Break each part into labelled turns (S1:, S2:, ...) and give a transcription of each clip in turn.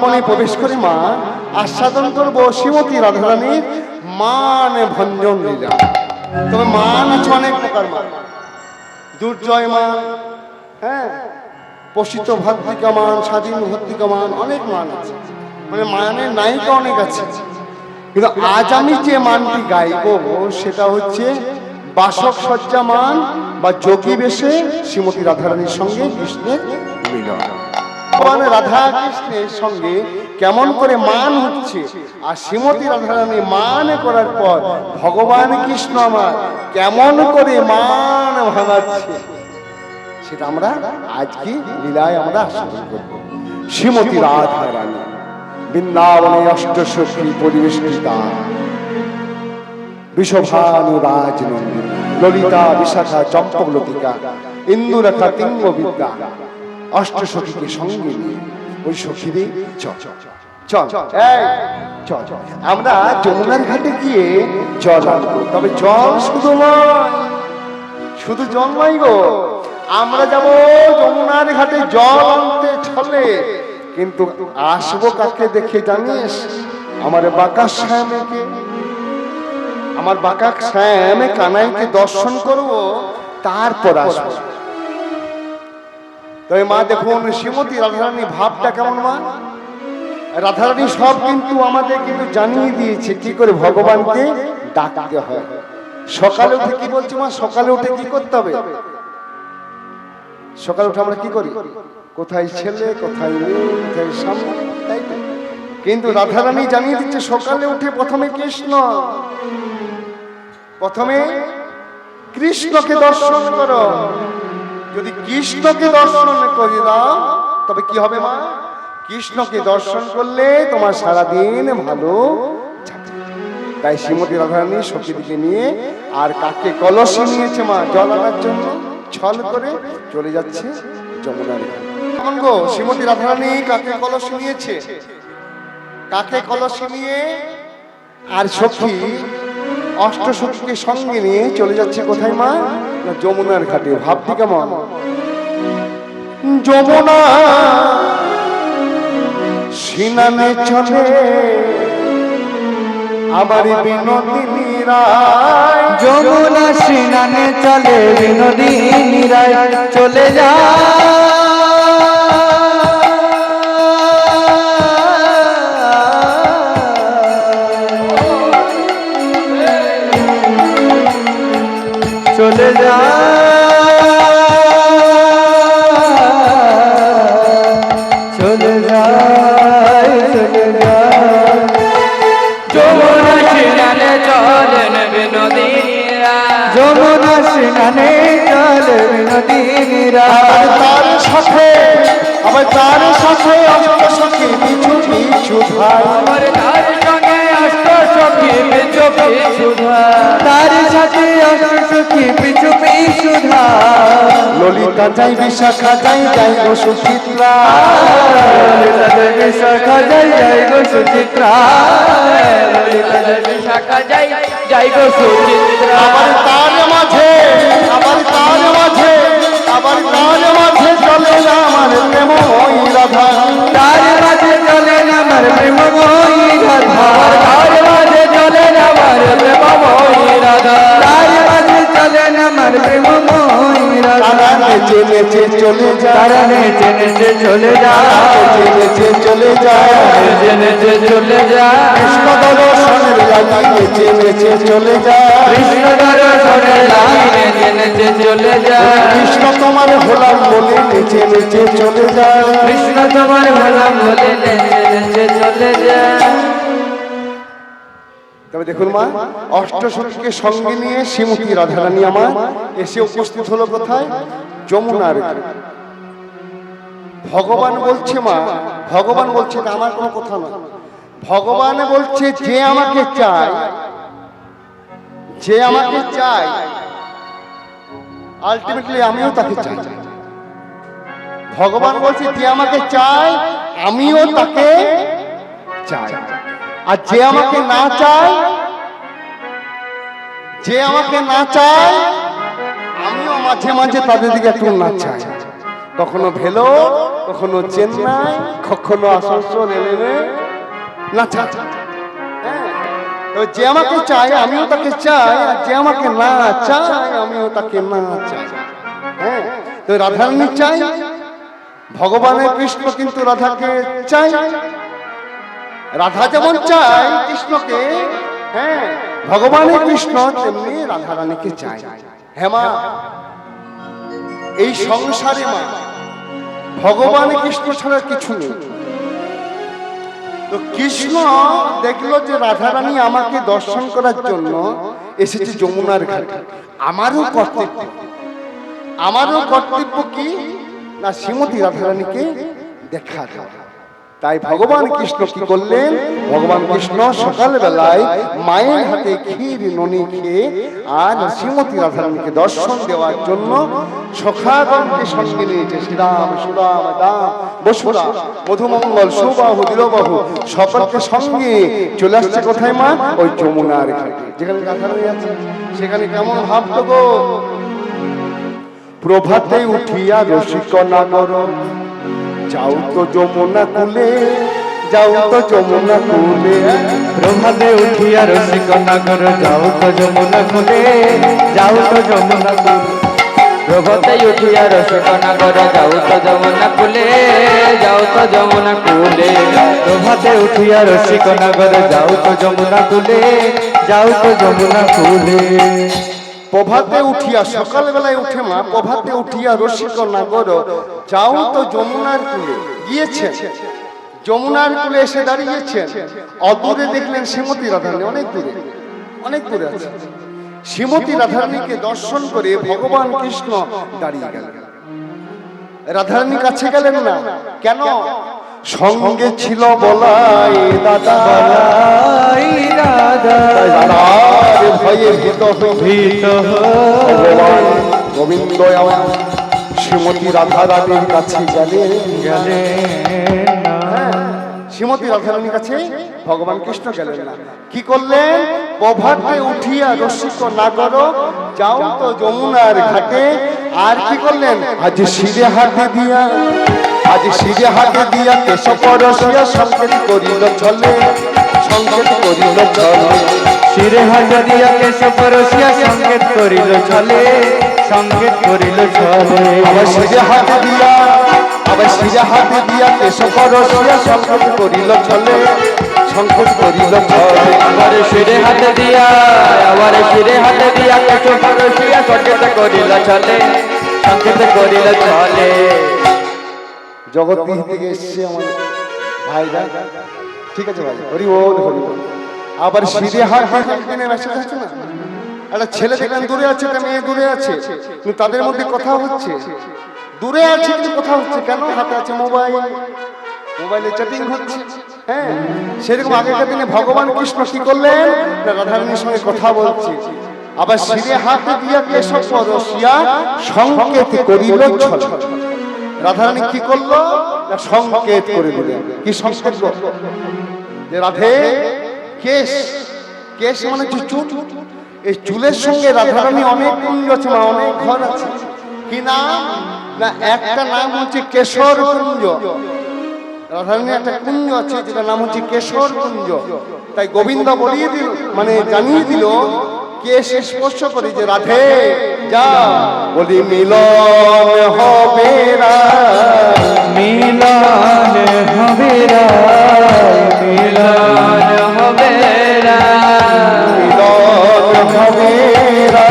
S1: মনে প্রবেশ করে মা আস্বাদন করবো শ্রীমতী রাধারানীর মান ভঞ্জন লীলা। তবে মান আছে অনেক প্রকার মান, দুর্জয় মান, হ্যাঁ, পোষিত ভাতৃকা মান, স্বাধীন ভর্তিকা মান, অনেক মান আছে, মানে মানের নায়িকা অনেক আছে। কিন্তু আজ আমি যে মানটি গাইব সেটা হচ্ছে বাসক সজ্জা মান বা যোগী বেশে শ্রীমতী রাধারানীর সঙ্গে কৃষ্ণের মিলন। ভগবান রাধা কৃষ্ণের সঙ্গে কেমন করে মান হচ্ছে, আর শ্রীমতী রাধারানী মান করার পর ভগবান কৃষ্ণ আমার কেমন করে মান ভাঙাচ্ছে, সেটা আমরা আজকে লীলায় আমরা আস্বাদন করব। শ্রীমতী রাধারানী বৃন্দাবনে অষ্টসখী পরিবেষ্টিতা, বিষভানু রাজনন্দিনী, ললিতা বিশাখা চম্পকলতিকা, ইন্দুরেখা তিঙ্গ বিদ্যা, অষ্টসখীকে সঙ্গে নিয়ে ওই সখীরে চল আমরা যমুনার ঘাটে গিয়ে জল আনবো। তবে জল শুধু নয়, শুধু জল নয় গো, আমরা যাব যমুনার ঘাটে জল আনতে চলে, কিন্তু আসবো কাকে দেখে জানিস? আমার বাঁকা শ্যামকে, আমার বাঁকা শ্যাম কানাইকে দর্শন করব, তারপর আসবো। তবে মা দেখুন শ্রীমতী রাধারানী ভাবটা কেমন। মা রাধারানী সব কিন্তু আমাদের কিন্তু জানিয়ে দিয়েছে কি করে ভগবানকে ডাকতে হয়। সকালে উঠে কি বলছি মা? সকালে উঠে কি করতে হবে? সকালে উঠে আমরা কি করি? কোথায় ছেলে, কোথায় মেয়ে, কোথায় স্বামী, তাই তো। কিন্তু রাধারানী জানিয়ে দিচ্ছে সকালে উঠে প্রথমে কৃষ্ণ, প্রথমে কৃষ্ণকে দর্শন করো। যদি কৃষ্ণকে দর্শন করে দাও তবে কি হবে মা? কৃষ্ণকে দর্শন করলে তোমার সারাদিন ভালো যাবে। তাই শ্রীমতী রাধারানী সখীদিকে নিয়ে আর কাকে কলসি নিয়েছে মা জল আনার জন্য, ছল করে চলে যাচ্ছে যমুনার ঘাটে। কেমন গো শ্রীমতী রাধারানী কাকে কলসি নিয়েছে? কাকে কলসি নিয়ে আর সখী অষ্টসখীকে সঙ্গে নিয়ে চলে যাচ্ছে কোথায় মা? যমুনার ঘাটে। ভাবটি কেমন? যমুনা সিনানে চলে আমার বিনোদিনী রায়,
S2: যমুনা সিনানে চলে বিনোদিনী রায়, চলে যা চলে যা চলে যায় চলে যায়। যমুনা সিনানে চলেন বিনোদিনী রায়, যমুনা সিনানে চলে বিনোদিনী রায়।
S1: তার সাথে আবার তার সাথে অষ্টসখী পিছু পিছু ভাই,
S2: আমার তার সঙ্গে অষ্টসখী পিছু পিছু ধায়, তার সাথে অষ্টসখী পিছু পিছু ধায়।
S1: ললিতা যাই বিশাখা যাই যাই গো সুচিত্রা,
S2: ললিতা যাই বিশাখা যাই যাই গো সুচিত্রা, ললিতা যাই বিশাখা যাই যাই গো সুচিত্রা।
S1: আবার তার মাঝে আবার তার মাঝে আবার তার মাঝে চলে না আমার প্রেমময়ী রাধা,
S2: তার মাঝে চলে না আমার প্রেমময়ী রাধা, তার মাঝে চলে না আমার প্রেমময়ী রাধা, তার মাঝে চলে না আমার প্রেমময়ী রাধা।
S1: তারা নেচে নেচে চলে যায়,
S2: তারা নেচে নেচে চলে যায়,
S1: নেচে নেচে চলে যায়,
S2: নেচে নেচে চলে যায়।
S1: কৃষ্ণ দর্শনের লাগি নেচে নেচে চলে যায়,
S2: কৃষ্ণ দর্শনের লাগি নেচে নেচে চলে যায়।
S1: কৃষ্ণ তোমার হলাম বলে নেচে নেচে চলে যায়,
S2: কৃষ্ণ তোমার হলাম বলে নেচে নেচে চলে যায়।
S1: তবে দেখুন মা অষ্টসখীকে সঙ্গে নিয়ে শ্রীমতী রাধারানী আমার এসে উপস্থিত হলো কোথায়? যমুনার ঘাটে। ভগবান বলছে মা, ভগবান বলছে এটা আমার কোনো কথা না, ভগবান বলছে যে আমাকে চায়, যে আমাকে চায় আলটিমেটলি আমিও তাকে চাই। ভগবান বলছে যে আমাকে চায় আমিও তাকে চাই, আর যে আমাকে না চায়, যে আমাকে না চায় আমিও মাঝে মাঝে তাদের দিকে একটু না চাই। কখনো ভেলো কখনো চেন্নাই, কখনো আসানসোল এলেমে না চায়। হ্যাঁ, তো যে আমাকে চায় আমিও তাকে চাই, আর যে আমাকে না চায় আমিও তাকে না চাই। হ্যাঁ, তো রাধারানী চাই, ভগবানের কৃষ্ণ কিন্তু রাধাকে চাই। রাধা যেমন চায় কৃষ্ণকে, হ্যাঁ, ভগবানের কৃষ্ণ তেমনি রাধারানীকে চায়। হ্যাঁ মা, এই সংসারে মা ভগবান কৃষ্ণ ছাড়া কিছু নেই। তো কৃষ্ণ দেখলো যে রাধারানী আমাকে দর্শন করার জন্য এসেছে যমুনার ঘাটে। আমারও কর্তব্য কি না, শ্রীমতী রাধারানীকে দেখা দেওয়া। তাই ভগবান কৃষ্ণ কি করলেন, ভগবান কৃষ্ণ সকালবেলায় মায়ের হাতে ক্ষীর ননি খেয়ে আর শ্রীমতী রাধারানীকে দর্শন দেওয়ার জন্য সখাগণকে সঙ্গে নিয়েছে। শ্রীরাম সুরাম দাম বসুরা মধুমঙ্গল সুবাহু দিলবাহু সকলকে সঙ্গে চলে আসছে কোথায় মা, ওই যমুনার ঘাটে যেখানে রাধারানী আছে। সেখানে কেমন ভাবতো গো, প্রভাতে উঠিয়া রসিক নাগর যাও তো যমুনা কুলে, যাও তো যমুনা কুলে।
S2: প্রভাতে উঠিয়া রসিক নাগর যাও তো যমুনা কুলে, যাও তো যমুনা কুলে। প্রভাতে উঠিয়া রসিক নাগর যাও তো যমুনা কুলে, যাও তো যমুনা কুলে। প্রভাতে উঠিয়া রসিক নাগর যাও তো যমুনা কুলে, যাও তো যমুনা কুলে।
S1: প্রভাতে উঠিয়া, সকালবেলায় উঠে মা প্রভাতে উঠিয়া রসিক নাগর যাও তো যমুনার কুলে গিয়েছেন। যমুনার কুলে এসে দাঁড়িয়েছেন। অদূরে দেখলেন শ্রীমতী রাধারানী, অনেক দূরে আছে। শ্রীমতী রাধারানীকে দর্শন করে ভগবান কৃষ্ণ দাঁড়িয়ে গেলেন। রাধারানী কাছে গেলেন না, কেন? সঙ্গে ছিল বলাই দাদা, দাদার ভয়ে ভীত ভগবান গোবিন্দ আমার শ্রীমতী রাধারানীর কাছে গেলেন। শ্রীমতী রাধারানীর কাছে ভগবান কৃষ্ণ গেলেন না, কি করলেন? প্রভাতে উঠিয়া রসিক নাগর যাও তো যমুনার ঘাটে। আর কি করলেন? আজ শিরে হাতে দিয়া, আজ শিরে হাতে দিয়া কেশব রসিয়া সংকেত করিল চলে, সংকেত করিল চলে।
S2: শিরে হাতে দিয়া কেশব রসিয়া সংকেত করিল চলে, সংকেত করিল চলে।
S1: আবার শিরে হাতে দিয়া, আবার শিরে হাতে দিয়া কেশব রসিয়া সংকেত করিল চলে, সংকেত করিল চলে।
S2: আবার শিরে হাতে দিয়া, আবার শিরে হাতে দিয়া কেশব রসিয়া সংকেত করিল চলে, সংকেত করিল চলে।
S1: জগৎ থেকে এসছে আমার ভাইরা, ঠিক আছে ভাই, হরি বল হরি বল। আবার শিরে হাত দিয়ে মেসেজ আছে না, একটা ছেলে দেখলেন দূরে আছে, একটা মেয়ে দূরে আছে, কিন্তু তাদের মধ্যে কথা হচ্ছে। দূরে আছে কিন্তু কথা হচ্ছে কেন? হাতে আছে মোবাইল, মোবাইলে চ্যাটিং হচ্ছে। হ্যাঁ, সেরকম আগেকার দিনে ভগবান কৃষ্ণ কি করলেন? রাধারানীর সঙ্গে কথা বলছে। আবার শিরে হাতে দিয়া কেশব রসিয়া সংকেত করিল ছল। রাধারানী কি করলো? সংকেত করে দিলেন। কি সংকেত? যে রাধে কেশ, কেশ মানে চুল। এই চুলের সঙ্গে রাধারানী অনেক কুঞ্জ আছে মা, অনেক ঘর আছে। কি নাম? না একটা নাম হচ্ছে কেশর কুঞ্জ। রাধারানীর একটা কুঞ্জ আছে যেটা নাম হচ্ছে কেশর কুঞ্জ। তাই গোবিন্দ বলিয়ে দিল, মানে জানিয়ে দিল কেশ স্পর্শ করে যে রাধে যা, বলি মিলন হবে রা,
S2: মিলন হবে রা, মিলন হবে রা,
S1: মিলন হবে রা,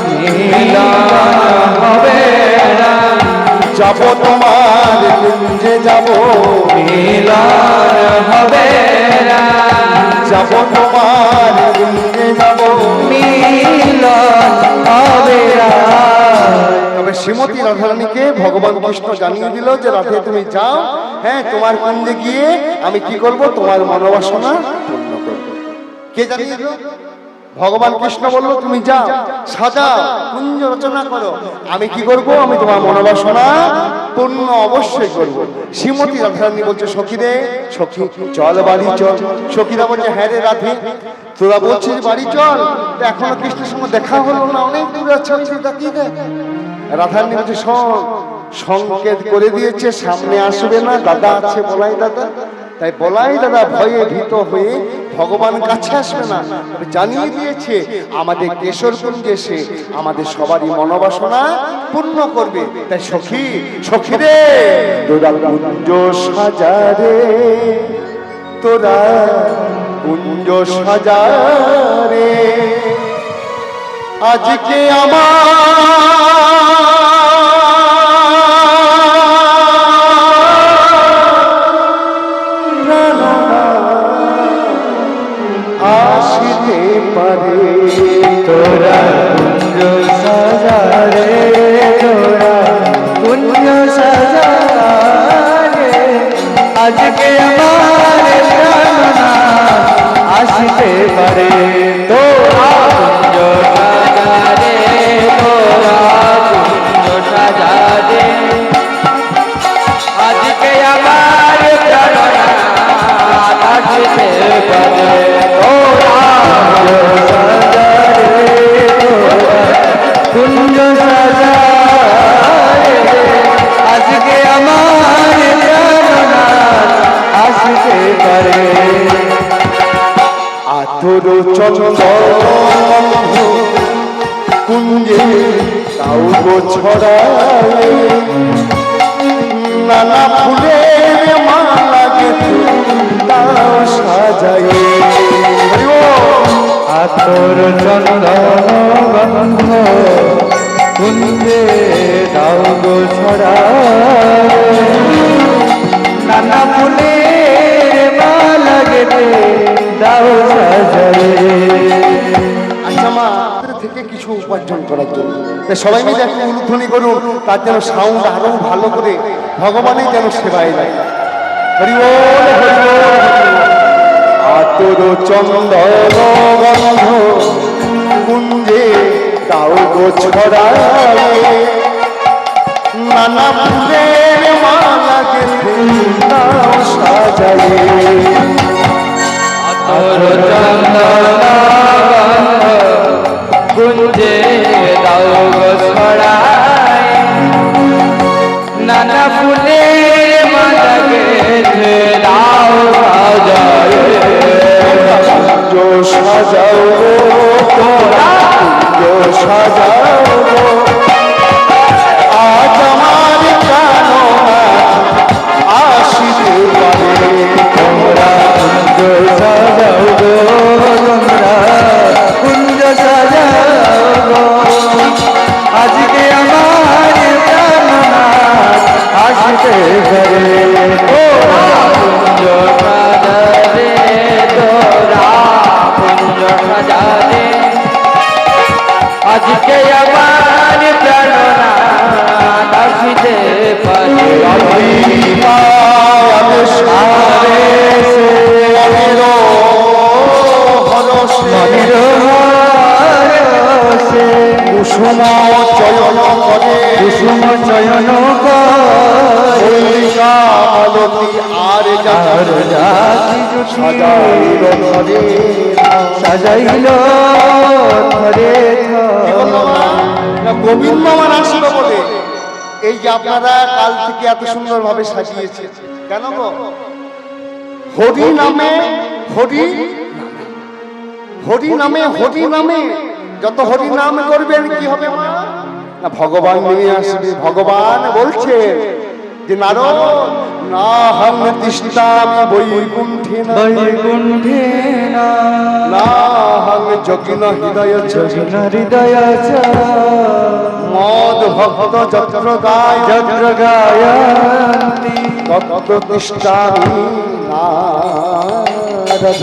S2: মিলন হবে রা।
S1: যাব তোমার কুঞ্জে যাব,
S2: মিলন হবে রা,
S1: যাব তোমার কুঞ্জে যাব,
S2: মিলন হবে রা।
S1: তবে শ্রীমতী রাধারানীকে ভগবান কৃষ্ণ জানিয়ে দিল যে রাধে তুমি যাও, হ্যাঁ তোমার কুঞ্জে গিয়ে আমি কি করব? তোমার মনোবাসনা পূর্ণ করব। কে জানিয়ে দিল? ভগবান কৃষ্ণ বলল তুমি যাও, সাজাও, কুঞ্জ রচনা করো, আমি কি করব? আমি তোমার মনোবাসনা পূর্ণ অবশ্যই করব। শ্রীমতী রাধারানী বলছে সখী রে, সখী চল বাড়ি চল। সখীরা বলছে হ্যাঁ রে রাধে, তোরা বলছিস বাড়ি চল, এখনো কৃষ্ণের সঙ্গে দেখা হলো না, অনেক দূরে আছে। রাধারানী বলছে শোন, সংকেত করে দিয়েছে সামনে আসবে না, দাদা আছে বলাই দাদা। তাই বলাই দাদা ভয়ে ভীত হয়ে ভগবান কাছে আসবে না, তবে জানিয়ে দিয়েছে আমাদের কেশরকুঞ্জে এসে আমাদের সবারই মনোবাসনা পূর্ণ করবে। তাই সখী সখী রে তোরা কুঞ্জ সাজারে, তোরা কুঞ্জ সাজারে, আজকে আসিতে পারে।
S2: তোরা কুঞ্জ সাজারে, তোরা কুঞ্জ সাজারে, আজকে আমার প্রাণনাথ আসিতে পারে। তোরা কুঞ্জ সাজারে, তোরা কুঞ্জ সাজারে, আজকে আমার প্রাণনাথ আসিতে পারে। কুঞ্জ সাজারে, আজকে আমার প্রাণনাথ আসিতে পারে।
S1: আতর চন্দন কুঞ্জে তাও গো ছড়ায়, নানা ফুলের মালা গেঁথে তাও সাজায়।
S2: আতর চন্দন গন্ধ কুঞ্জে দাও গো ছড়ায়, নানা ফুলের মালা গেঁথে দাও সাজায়।
S1: আচ্ছা মা, আপনাদের থেকে কিছু উপার্জন করার জন্য তাই সবাই মিলে একটু উলুধ্বনি করুন, তার যেন সাউন্ড আরো ভালো করে ভগবানের যেন সেবায় যায়। হরি বল হরি বল। আতর চন্দন গন্ধ কুঞ্জে দাও গো ছড়ায়, নানা ফুলের মালা গেঁথে তাও সাজায়।
S2: আতর চন্দন গন্ধ কুঞ্জে দাও গো ছড়ায়, নানা ফুলের মালা গেঁথে দাও সাজায়।
S1: কুঞ্জ সাজাও গো তোরা কুঞ্জ সাজাও গো, আজ আমার প্রাণনাথ আসিতে পারে।
S2: তোমরা কুঞ্জ সাজাও গো, তোমরা কুঞ্জ সাজাও গো, আজকে আমার প্রাণনাথ আসিতে পারে। তোরা কুঞ্জ সাজারে, তোরা কুঞ্জ সাজারে, আজকে আমার প্রাণনাথ আসিতে পারে।
S1: কুসুম চয়ন করে,
S2: কুসুম চয়ন
S1: মালতী আর
S2: আর জাতি জুটি
S1: সাজাইল ধরে।
S2: সাজাইল ধরে
S1: গোবিন্দ আমার আসলো বলে এই যে আপনারা কাল থেকে এত সুন্দর ভাবে সাজিয়েছে কেন গো? হরি নামে হরি হরি নামে হরি নামে যত হরি নাম করবেন কি হবে মা? না ভগবান নিয়ে আসবে। ভগবান বলছে যে নারদ না হং তিষ্ঠামি বৈকুণ্ঠে না,
S2: বৈকুণ্ঠে
S1: না হং যোগিন হৃদয়
S2: যোগিন হৃদয়
S1: মদ ভক্ত যত্র গায়
S2: যত্র গায়ন্তি
S1: তত্র তিষ্ঠামি নারদ।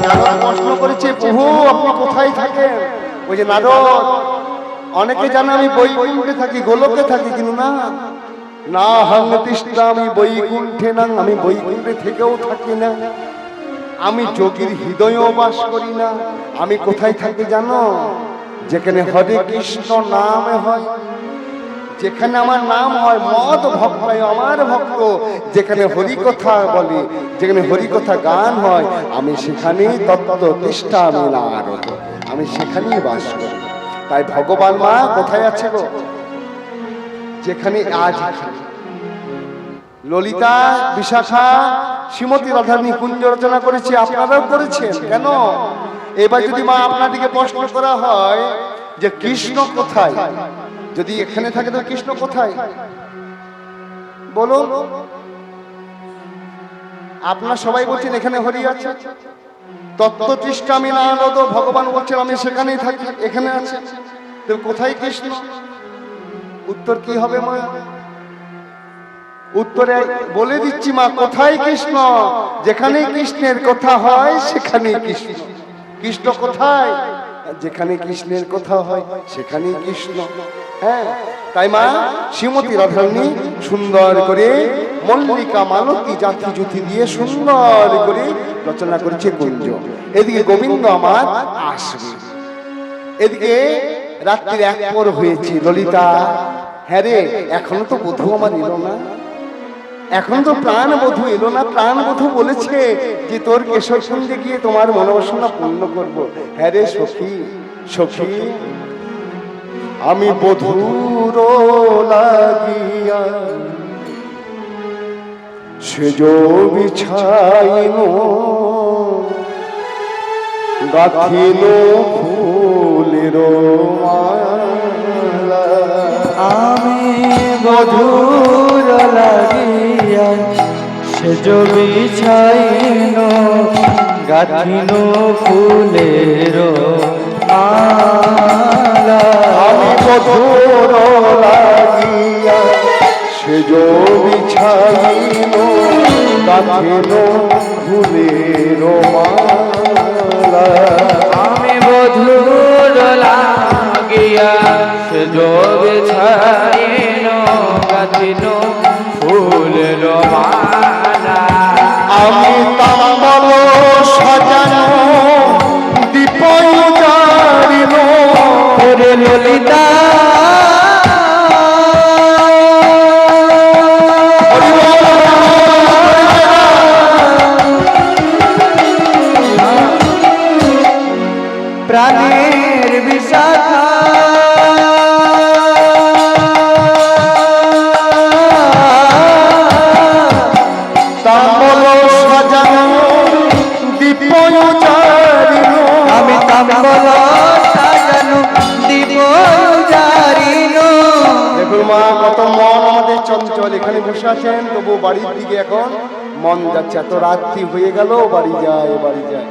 S1: নারদ প্রশ্ন করেছে প্রভু আপনি কোথায় থাকেন? ওই যে নারদ অনেকে জানে আমি বৈকুণ্ঠে থাকি, গোলকে থাকি, কিন্তু না না হং তিষ্ঠামি বৈকুণ্ঠে না, আমি বৈকুণ্ঠে থেকেও থাকি না, আমি যোগীর হৃদয়েও বাস করি না। আমি কোথায় থাকি জানো? যেখানে হরে কৃষ্ণ নাম হয়, যেখানে আমার নাম হয়, মদ ভক্ত আমার ভক্ত, যেখানে হরি কথা বলে, যেখানে হরি কথা গান হয়, আমি সেখানেই তত্ত্ব তিষ্ঠামি নারদ, আমি সেখানেই বাস করি। তাই ভগবান মা কোথায় আছে গো? যেখানে আজ এখানে। ললিতা, বিশাখা, শ্রীমতী রাধারানী কুঞ্জ রচনা করেছে, আপনারাও করেছেন। কেন? এবার যদি মা আপনাদিকে প্রশ্ন করা হয় যে কৃষ্ণ কোথায়, যদি এখানে থাকে তো কৃষ্ণ কোথায় বলো? আপনারা সবাই বলছেন এখানে হরি আছে। তত্ত্বতৃষ্টা আমি না আনন্দ, ভগবান বলছেন আমি সেখানেই থাকি, এখানে আছে। তো কোথায় কৃষ্ণ? উত্তর কি হবে মা? উত্তরে বলে দিচ্ছি মা, কোথায় কৃষ্ণ? যেখানে কৃষ্ণের কথা হয় সেখানেই কৃষ্ণ। কৃষ্ণ কোথায়? যেখানে কৃষ্ণের কথা হয় সেখানেই কৃষ্ণ। হ্যাঁ, তাই মা শ্রীমতী রাধারানী সুন্দর করে মল্লিকা মালতী জাতি জুতি দিয়ে সুন্দর করে রচনা করেছে কুঞ্জ। এদিকে গোবিন্দ আমার আসবে, এদিকে রাত্রির 1 পর হয়েছে। ললিতা, হ্যাঁ রে, এখনো তো বধূ আমার এলো না, এখন তো প্রাণ বধূ এলো না। প্রাণ বধূ বলেছে যে তোর কেশর কুঞ্জে গিয়ে তোমার মনোবাসনা পূর্ণ করব। হ্যাঁ রে সখী, সখী আমি বধূর লাগিয়া সেজ বিছাইন গাথিল ফুলের মালা।
S2: আমি বধূর লাগিয়া সেজ বিছাইন গাথিল ফুলের মালা।
S1: আমি বধূর লাগিয়া সেজ বিছাইন গাথিল ফুলের মালা।
S2: আমি বধূর লাগিয়া সেজ বিছাইন গাথিল ফুলের মালা।
S1: আমি তাম্বল সাজানো দীপ জারিল
S2: ওরে ললিতা, প্রাণের বিশাখা
S1: তাম্বল সাজানো দীপ জারিল।
S2: আমি তাম্বল সাজানো দীপ জারিল।
S1: দেখুন মা, কত মন আমাদের চঞ্চল, এখানে বসে আছেন তবু বাড়ির দিকে এখন মন যাচ্ছে। এত রাত্রি হয়ে গেল, বাড়ি যায় বাড়ি যায়।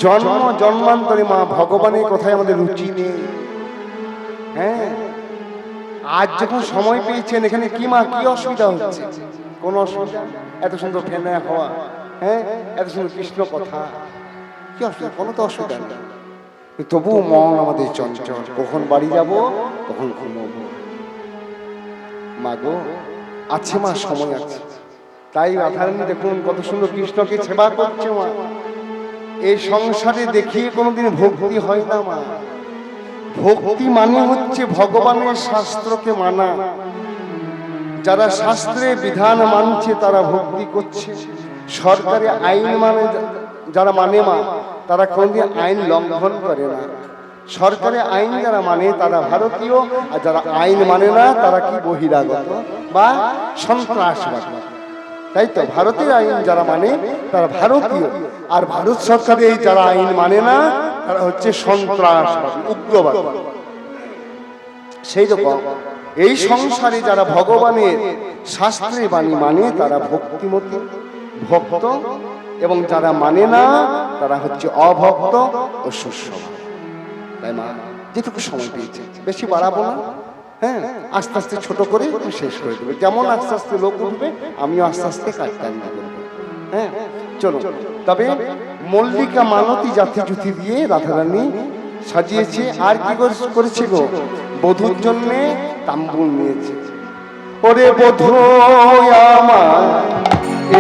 S1: জন্ম জন্মান্তরে মা ভগবানের কথায় আমাদের রুচি নেই। হ্যাঁ, আজ যখন সময় পেয়েছেন এখানে কি মা, কি অসুবিধা হচ্ছে? কোন অসুবিধা? এত সুন্দর ফেনা হওয়া, হ্যাঁ, এত সুন্দর কৃষ্ণ কথা, কি অসুবিধা? কোনো তো অসুবিধা নেই। তবুও মন আমাদের চঞ্চল, কখন বাড়ি যাব, কখন ঘুমবো। মা গো, আছে মা, সময় আছে। তাই রাধারানী দেখুন কত সুন্দর কৃষ্ণকে সেবা করছে মা। এই সংসারে দেখিয়ে কোনোদিন ভক্তি হয় না মা। ভক্তি মানে হচ্ছে ভগবানের শাস্ত্রকে মানা। যারা শাস্ত্রে বিধান মানছে তারা ভক্তি করছে। সরকারি আইন মানে যারা মানে মা, তারা কোনোদিন আইন লঙ্ঘন করে না। সরকারি আইন যারা মানে তারা ভারতীয়, আর যারা আইন মানে না তারা কি বহিরাগত বা সন্ত্রাসবাদী। তাই তো ভারতীয় আইন যারা মানে তারা ভারতীয়, আর ভারত সরকারের এই যারা আইন মানে না তারা হচ্ছে সন্ত্রাসবাদী, উগ্রবাদী। সেই রকম এই সংসারে যারা ভগবানের শাস্ত্রে বাণী মানে তারা ভক্তিমতী, ভক্ত, এবং যারা মানে না তারা হচ্ছে অভক্ত ও শস্য। তাই মা যেটুকু সময় পেয়েছে বেশি বাড়াবো না। হ্যাঁ, আস্তে আস্তে ছোট করে শেষ করে দেবে। যেমন আস্তে আস্তে লোক উঠবে, আমিও আস্তে আস্তে কাজটা করবো। হ্যাঁ, চলো। তবে মল্লিকা মালতী জাতি জুতি দিয়ে রাধারানী সাজিয়েছে। আর কি করেছে গো? বধূর জন্যে তাম্বুল নিয়েছে। ওরে বধূ আমার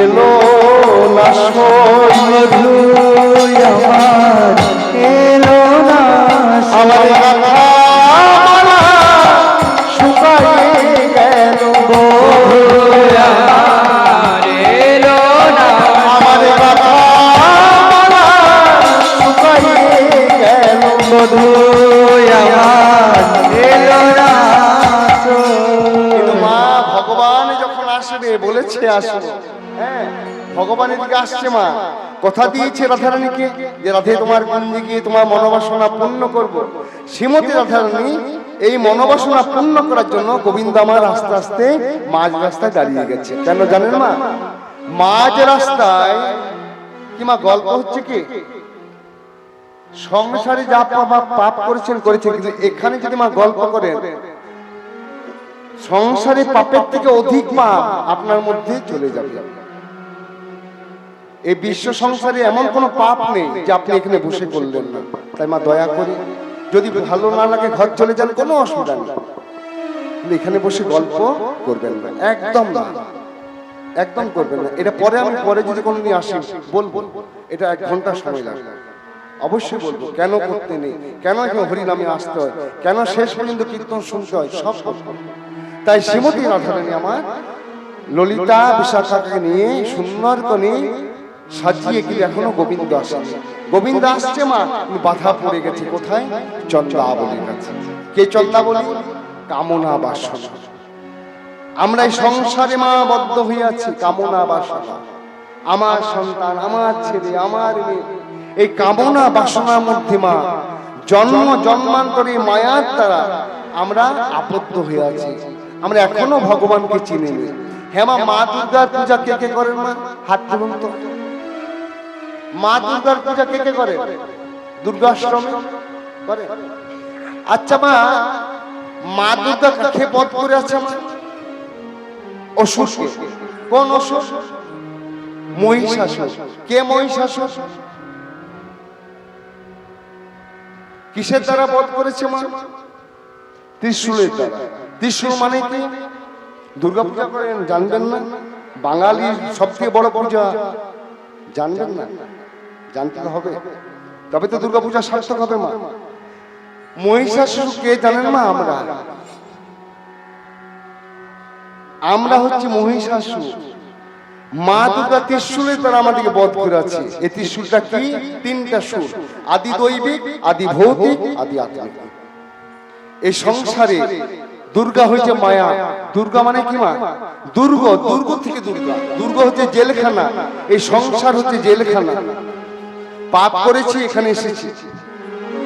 S1: এলো না সই,
S2: বধূ আমার এলো না
S1: আমার কথা শুকায়ে গেল।
S2: বধূ আমার এলো না
S1: আমার কথা শুকায়ে গেল।
S2: বধূ
S1: হ্যাঁ, ভগবানের দিকে আসছে মা, কথা দিয়েছে রাধারানীকে যে রাধে তোমার কুঞ্জে গিয়ে তোমার মনোবাসনা পূর্ণ করব। শ্রীমতী রাধারানী এই মনোবাসনা পূর্ণ করার জন্য গোবিন্দ আমার আস্তে আস্তে মাঝ রাস্তায় দাঁড়িয়ে গেছে। কেন জানেন মা? মাঝ রাস্তায় কি মা গল্প হচ্ছে কি সংসারে যা পাপ করেছেন, কিন্তু এখানে যদি মা গল্প করেন সংসারে পাপের থেকে অধিক পাপ আপনার মধ্যে চলে যাবে। এই বিশ্ব সংসারে এমন কোনো পাপ নেই যে আপনি এখানে বসে করলেন না। তাই মা দয়া করে, যদি ভালো না লাগে ঘর চলে যান, কোনো অসুবিধা নেই, কিন্তু এখানে বসে গল্প করবেন না, একদম না, একদম করবেন না। এটা পরে যদি কোনোদিন আসি বলবো, এটা 1 ঘন্টা সময় লাগবে, অবশ্যই বলবো কেন করতে নেই, কেন এখানে হরিনামে আসতে হয়, কেন শেষ পর্যন্ত কীর্তন শুনতে হয়, সব বলবো। তাই শ্রীমতী রাধারানী আমার ললিতা বিশাখাকে নিয়ে সুন্দর করে সাজিয়ে, কিন্তু এখনো গোবিন্দ আসেনি। গোবিন্দ আসছে মা, বাধা পড়ে গেছে কোথায়? চন্দ্রাবলীর কাছে। কে চন্দ্রাবলী? কামনা বাসনা। আমরা এই সংসারে মা বদ্ধ হয়ে আছি কামনা বাসনা, আমার সন্তান, আমার ছেলে, আমার মেয়ে, এই কামনা বাসনার মধ্যে মা জন্মান্তরে মায়ার দ্বারা আমরা আবদ্ধ হয়ে আছি। আমরা এখনো ভগবানকে চিনি না। হ্যাঁ মা, মা দুর্গার পূজা কে কে করেন মা? হাত তুলুন তো। মা দুর্গার পূজা কে কে করে? দুর্গাষ্টমী করে। আচ্ছা মা, মা দুর্গা কাকে বধ করে আছে মা? অসুরকে। কোন অসুর? মহিষাসুর। কে মহিষাসুর? কিসের দ্বারা বধ করেছে মা? ত্রিশূলের দ্বারা। ত্রিশূল মানে কি? দুর্গা পূজা করেন, জানবেন না? বাঙালির সবচেয়ে বড় পূজা, জানবেন না? জানতে হবে, তবে তো দুর্গা পূজা সার্থক হবে মা। মহিষাসুর কে জানেন মা? আমরা হচ্ছে মহিষাসুর। মা দুর্গা ত্রিশূলের দ্বারা আমাদেরকে বধ করে আছে। এই ত্রিশূলটা কি? 3টা সুর, আদি দৈবিক, আদি ভৌতিক, আদি আত্মিক। এই সংসারে দুর্গা হচ্ছে মায়া। দুর্গা মানে কি মা? দুর্গ, দুর্গ থেকে দুর্গা। দুর্গ হচ্ছে জেলখানা, এই সংসার হচ্ছে জেলখানা। পাপ করেছি, এখানে এসেছি।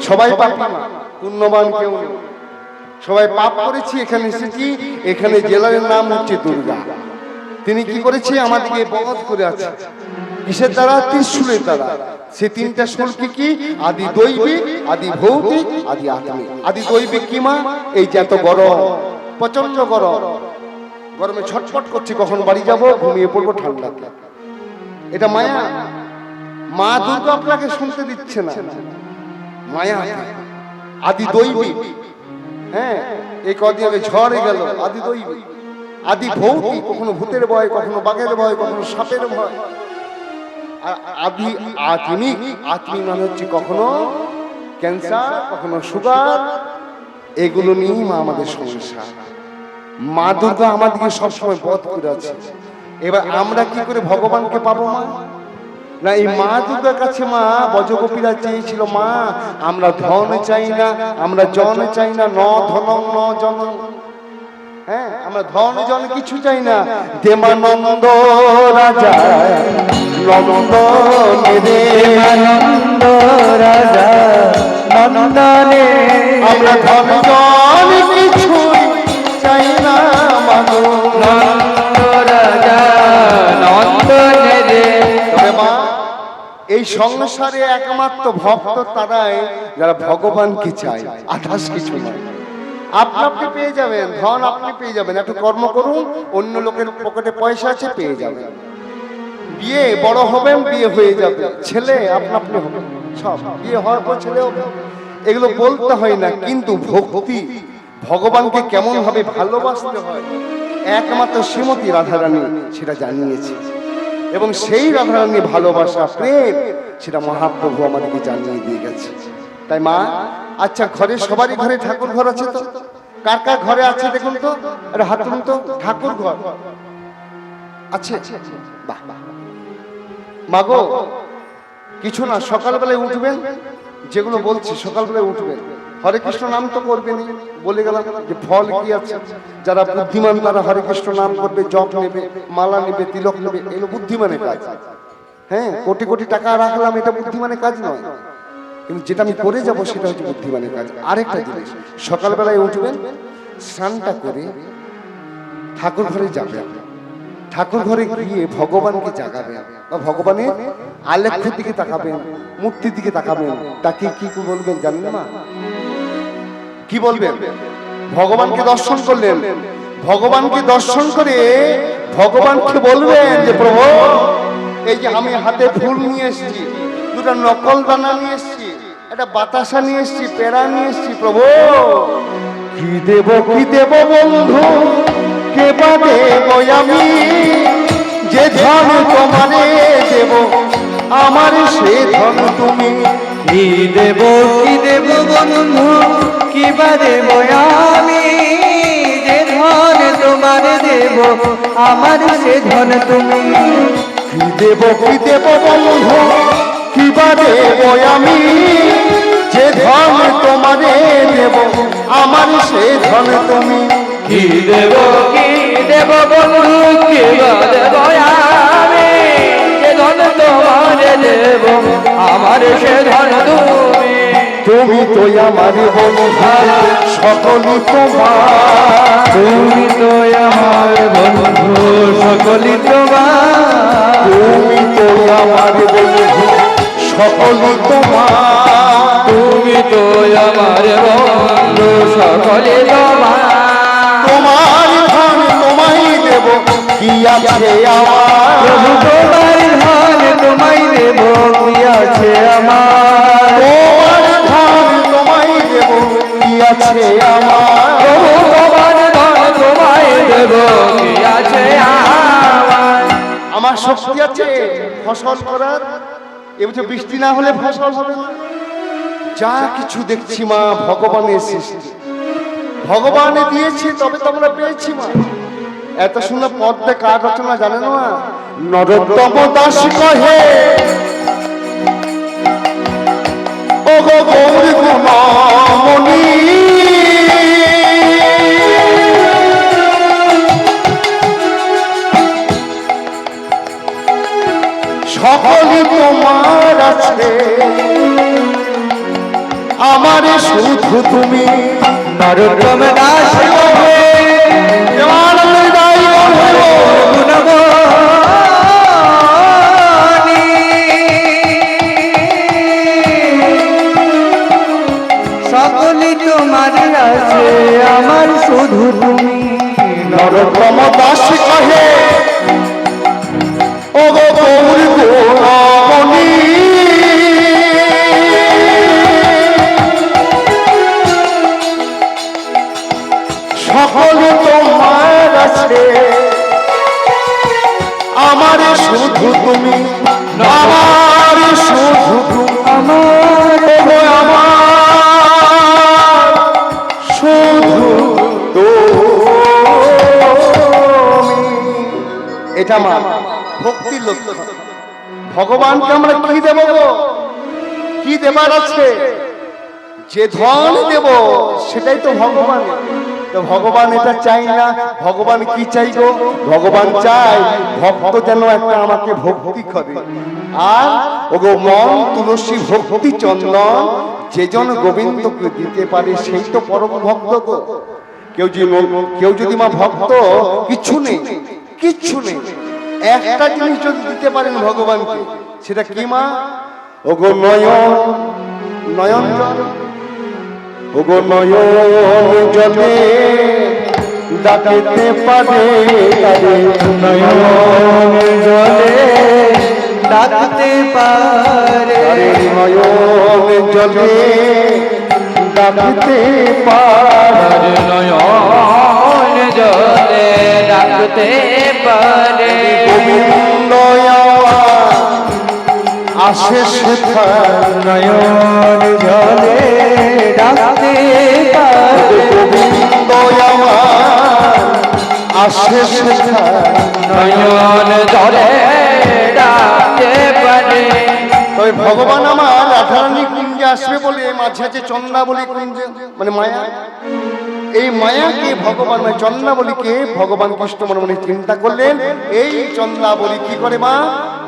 S1: সবাই পাপী মা, পুণ্যবান কেউ নেই। সবাই পাপ করেছি, এখানে এসেছি। এখানে জেলার নাম হচ্ছে দুর্গা। তিনি কি করেছে? আমাদেরকে বধ করে আছে। কিসের দ্বারা? ত্রিশূলের দ্বারা। সে 3টা সুর কি কি? আদি দৈবিক, আদি ভৌতিক, আদি আত্মিক। আদি দৈবিক কি মা? এই যে এত গরম, প্রচন্ড গরম, গরমে ছটফট করছি, কখন বাড়ি যাব, ঘুমিয়ে পড়বো ঠান্ডাতে। এটা মায়া। মা দুর্গা আপনাকে শুনতে দিচ্ছে না, মায়া। আদি দৈবিক, হ্যাঁ, এই কদিন আগে ঝড়ে গেল, আদি দৈবিক। আদি ভৌতিক, কখনো ভূতের ভয়, কখনো বাঘের ভয়, কখনো সাপের ভয়। আর আদি আত্মিক, আত্মিক মানে হচ্ছে কখনো ক্যান্সার, কখনো সুগার, এগুলো নিয়েই মা আমাদের সমস্যা। মা দুর্গা আমাদেরকে সবসময় বধ করে আছে। এবার আমরা কি করে ভগবানকে পাবো মা? না, এই মা দুর্গার কাছে মা বজগোপীরা চেয়েছিল, মা আমরা ধন চাই না, আমরা জন চাই না, ন ধনং ন জন। হ্যাঁ, আমরা ধন জন কিছু চাই না। দেবানন্দ রাজা নন্দনে,
S2: আনন্দ রাজা নন্দনে,
S1: আমরা ধন জন কিছু চাই না মাগো।
S2: নন্দ রাজা নন্দনে রে।
S1: তবে মা, এই সংসারে একমাত্র ভক্ত তারাই যারা ভগবানকে চায়, আদার্স কিছু নয়। আপনি পেয়ে যাবেন ধন, আপনি পেয়ে যাবেন, একটু কর্ম করুন, অন্য লোকের পকেটে পয়সা আছে, পেয়ে যাবেন। বিয়ে বড় হবেন, বিয়ে হয়ে যাবে, ছেলে আপনি হবে, সব বিয়ে হওয়ার পর ছেলে হবে, এগুলো বলতে হয় না। কিন্তু ভক্তি, ভগবানকে কেমন ভাবে ভালোবাসতে হয়, একমাত্র শ্রীমতী রাধারানী সেটা জানিয়েছে। এবং সেই রাধারানী ভালোবাসা, প্রেম, সেটা মহাপ্রভু আমাদেরকে জানিয়ে দিয়ে গেছে। তাই মা, আচ্ছা ঘরে সবারই ঘরে ঠাকুর ঘর আছে তো? কার কার ঘরে আছে দেখুন তো, আরে হাত তুলুন তো। ঠাকুর ঘর আছে? বাহ বাহ। মাগো কিছু না, সকালবেলায় উঠবেন, যেগুলো বলছি সকালবেলায় উঠবেন, হরে কৃষ্ণ নাম তো করবেনি, বলে গেলাম যে ফল কি আছে। যারা বুদ্ধিমান তারা হরে কৃষ্ণ নাম করবে, জপ নেবে, মালা নেবে, তিলক নেবে, এগুলো বুদ্ধিমানের কাজ। হ্যাঁ, কোটি কোটি টাকা রাখলাম, এটা বুদ্ধিমানের কাজ নয়, কিন্তু যেটা আমি করে যাব সেটা হচ্ছে বুদ্ধিমানের কাজ। আরেকটা জিনিস, সকালবেলায় উঠবেন, স্নানটা করে ঠাকুর ঘরে যাবেন, ঠাকুর ঘরে গিয়ে ভগবানকে জাগাবেন বা ভগবানের আলেখ্যের দিকে তাকাবেন, মূর্তির দিকে তাকাবেন, তাকে কি বলবেন জানেন না? কি বলবেন? ভগবানকে দর্শন করলেন, ভগবানকে দর্শন করে ভগবানকে বলবেন যে প্রভু, এই যে আমি হাতে ফুল নিয়ে এসেছি, দুটো নকল দানা নিয়ে এসেছি, একটা বাতাসা নিয়ে এসেছি, পেড়া নিয়ে এসেছি, প্রভু কি দেব বন্ধু, কে বা দেব আমি, যে ধন তোমারে দেব আমার সে ধন তুমি।
S2: কি দেব বন্ধু, কি বা দেব আমি, যে ধন তোমার দেব আমার সে ধন তুমি।
S1: কি দেব বন্ধু, কি বা দেব আমি, যে ধন তোমারে দেব আমার সে ধন তুমি।
S2: কি দেব বন্ধু, কি বা দেব আমি, যে ধন তোমার দেব আমার সে ধন তুমি।
S1: তুমি তো আমার বন্ধু, সকলই তোমার।
S2: তুমি তো আমার বন্ধু, সকলই তোমার।
S1: তুমি তো আমার বন্ধু, সকলই তোমার।
S2: তুমি তো আমার বন্ধু, সকলই তোমার।
S1: তোমার ধন তোমায় দেব, কি আছে আমার?
S2: প্রভু তোমার ধন তোমায় দেব, কি আছে আমার?
S1: তোমার ধন তোমায় দেব, কি আছে আমার?
S2: প্রভু তোমার ধন তোমায় দেব, কি আছে আমার?
S1: আমার শক্তি আছে ফসল করার, এবছর বৃষ্টি না হলে ফসল হবে না। যা কিছু দেখছি মা ভগবানের সৃষ্টি, ভগবানে দিয়েছে তবে তো আমরা পেয়েছি মা। এত সুন্দর পদ্মে কার রচনা জানেন মা? নরোত্তম দাস কহে, ও গো গৌরী গুণমণি, সকলই তোমার আছে, আমার শুধু তুমি।
S2: নরোত্তম দাস কহে, গুণমণি, সকলই তোমার আছে, আমার শুধু তুমি।
S1: নরোত্তম দাস কহে, ও গো গৌরী গুণমণি, সকল তোমার আছে, আমার শুধু তুমি, আমার শুধু তুমি, আমার আমার শুধু তুমি। এটা মা ভক্তির লক্ষণ। ভগবানকে আমরা কি দেব গো? কি দেবার আছে? যে ধন দেব সেটাই তো ভগবান। তো ভগবান এটা চাই না, ভগবান কি চাই গো? ভগবান চাই ভক্ত যেন একটা আমাকে ভক্তি করে। আর ওগো মন তুলসী ভক্তি চন্দন, যে জন গোবিন্দকে দিতে পারে সেই তো পরম ভক্ত গো। কেউ যদি মা ভক্ত, কিচ্ছু নেই, কিচ্ছু নেই, একটা জিনিস যদি দিতে পারেন ভগবানকে, সেটা কি মা? ওগো নয়ন, নয়ন জল, ওগো নয়ন জলে ডাকিতে পারে তারে,
S2: নয়ন জলে ডাকতে পারে,
S1: নয়ন জলে ডাকিতে পারে,
S2: নয়ন জলে ডাকতে পারে।
S1: গোবিন্দ আসে সেথায়,
S2: নয়ন জলে ডাকতে পারে,
S1: গোবিন্দ আসে সেথায়,
S2: নয়ন জলে ডাকতে পারে।
S1: তবে ভগবান আমার রাধারানী কুঞ্জে আসবে বলে মাঝে আছে চন্দ্রাবলী কুঞ্জে, মানে মায়া। এই মায়াকে ভগবান, মানে চন্দ্রাবলীকে ভগবান কৃষ্ণ মনে মনে চিন্তা করলেন। এই চন্দ্রাবলী কি করে মা?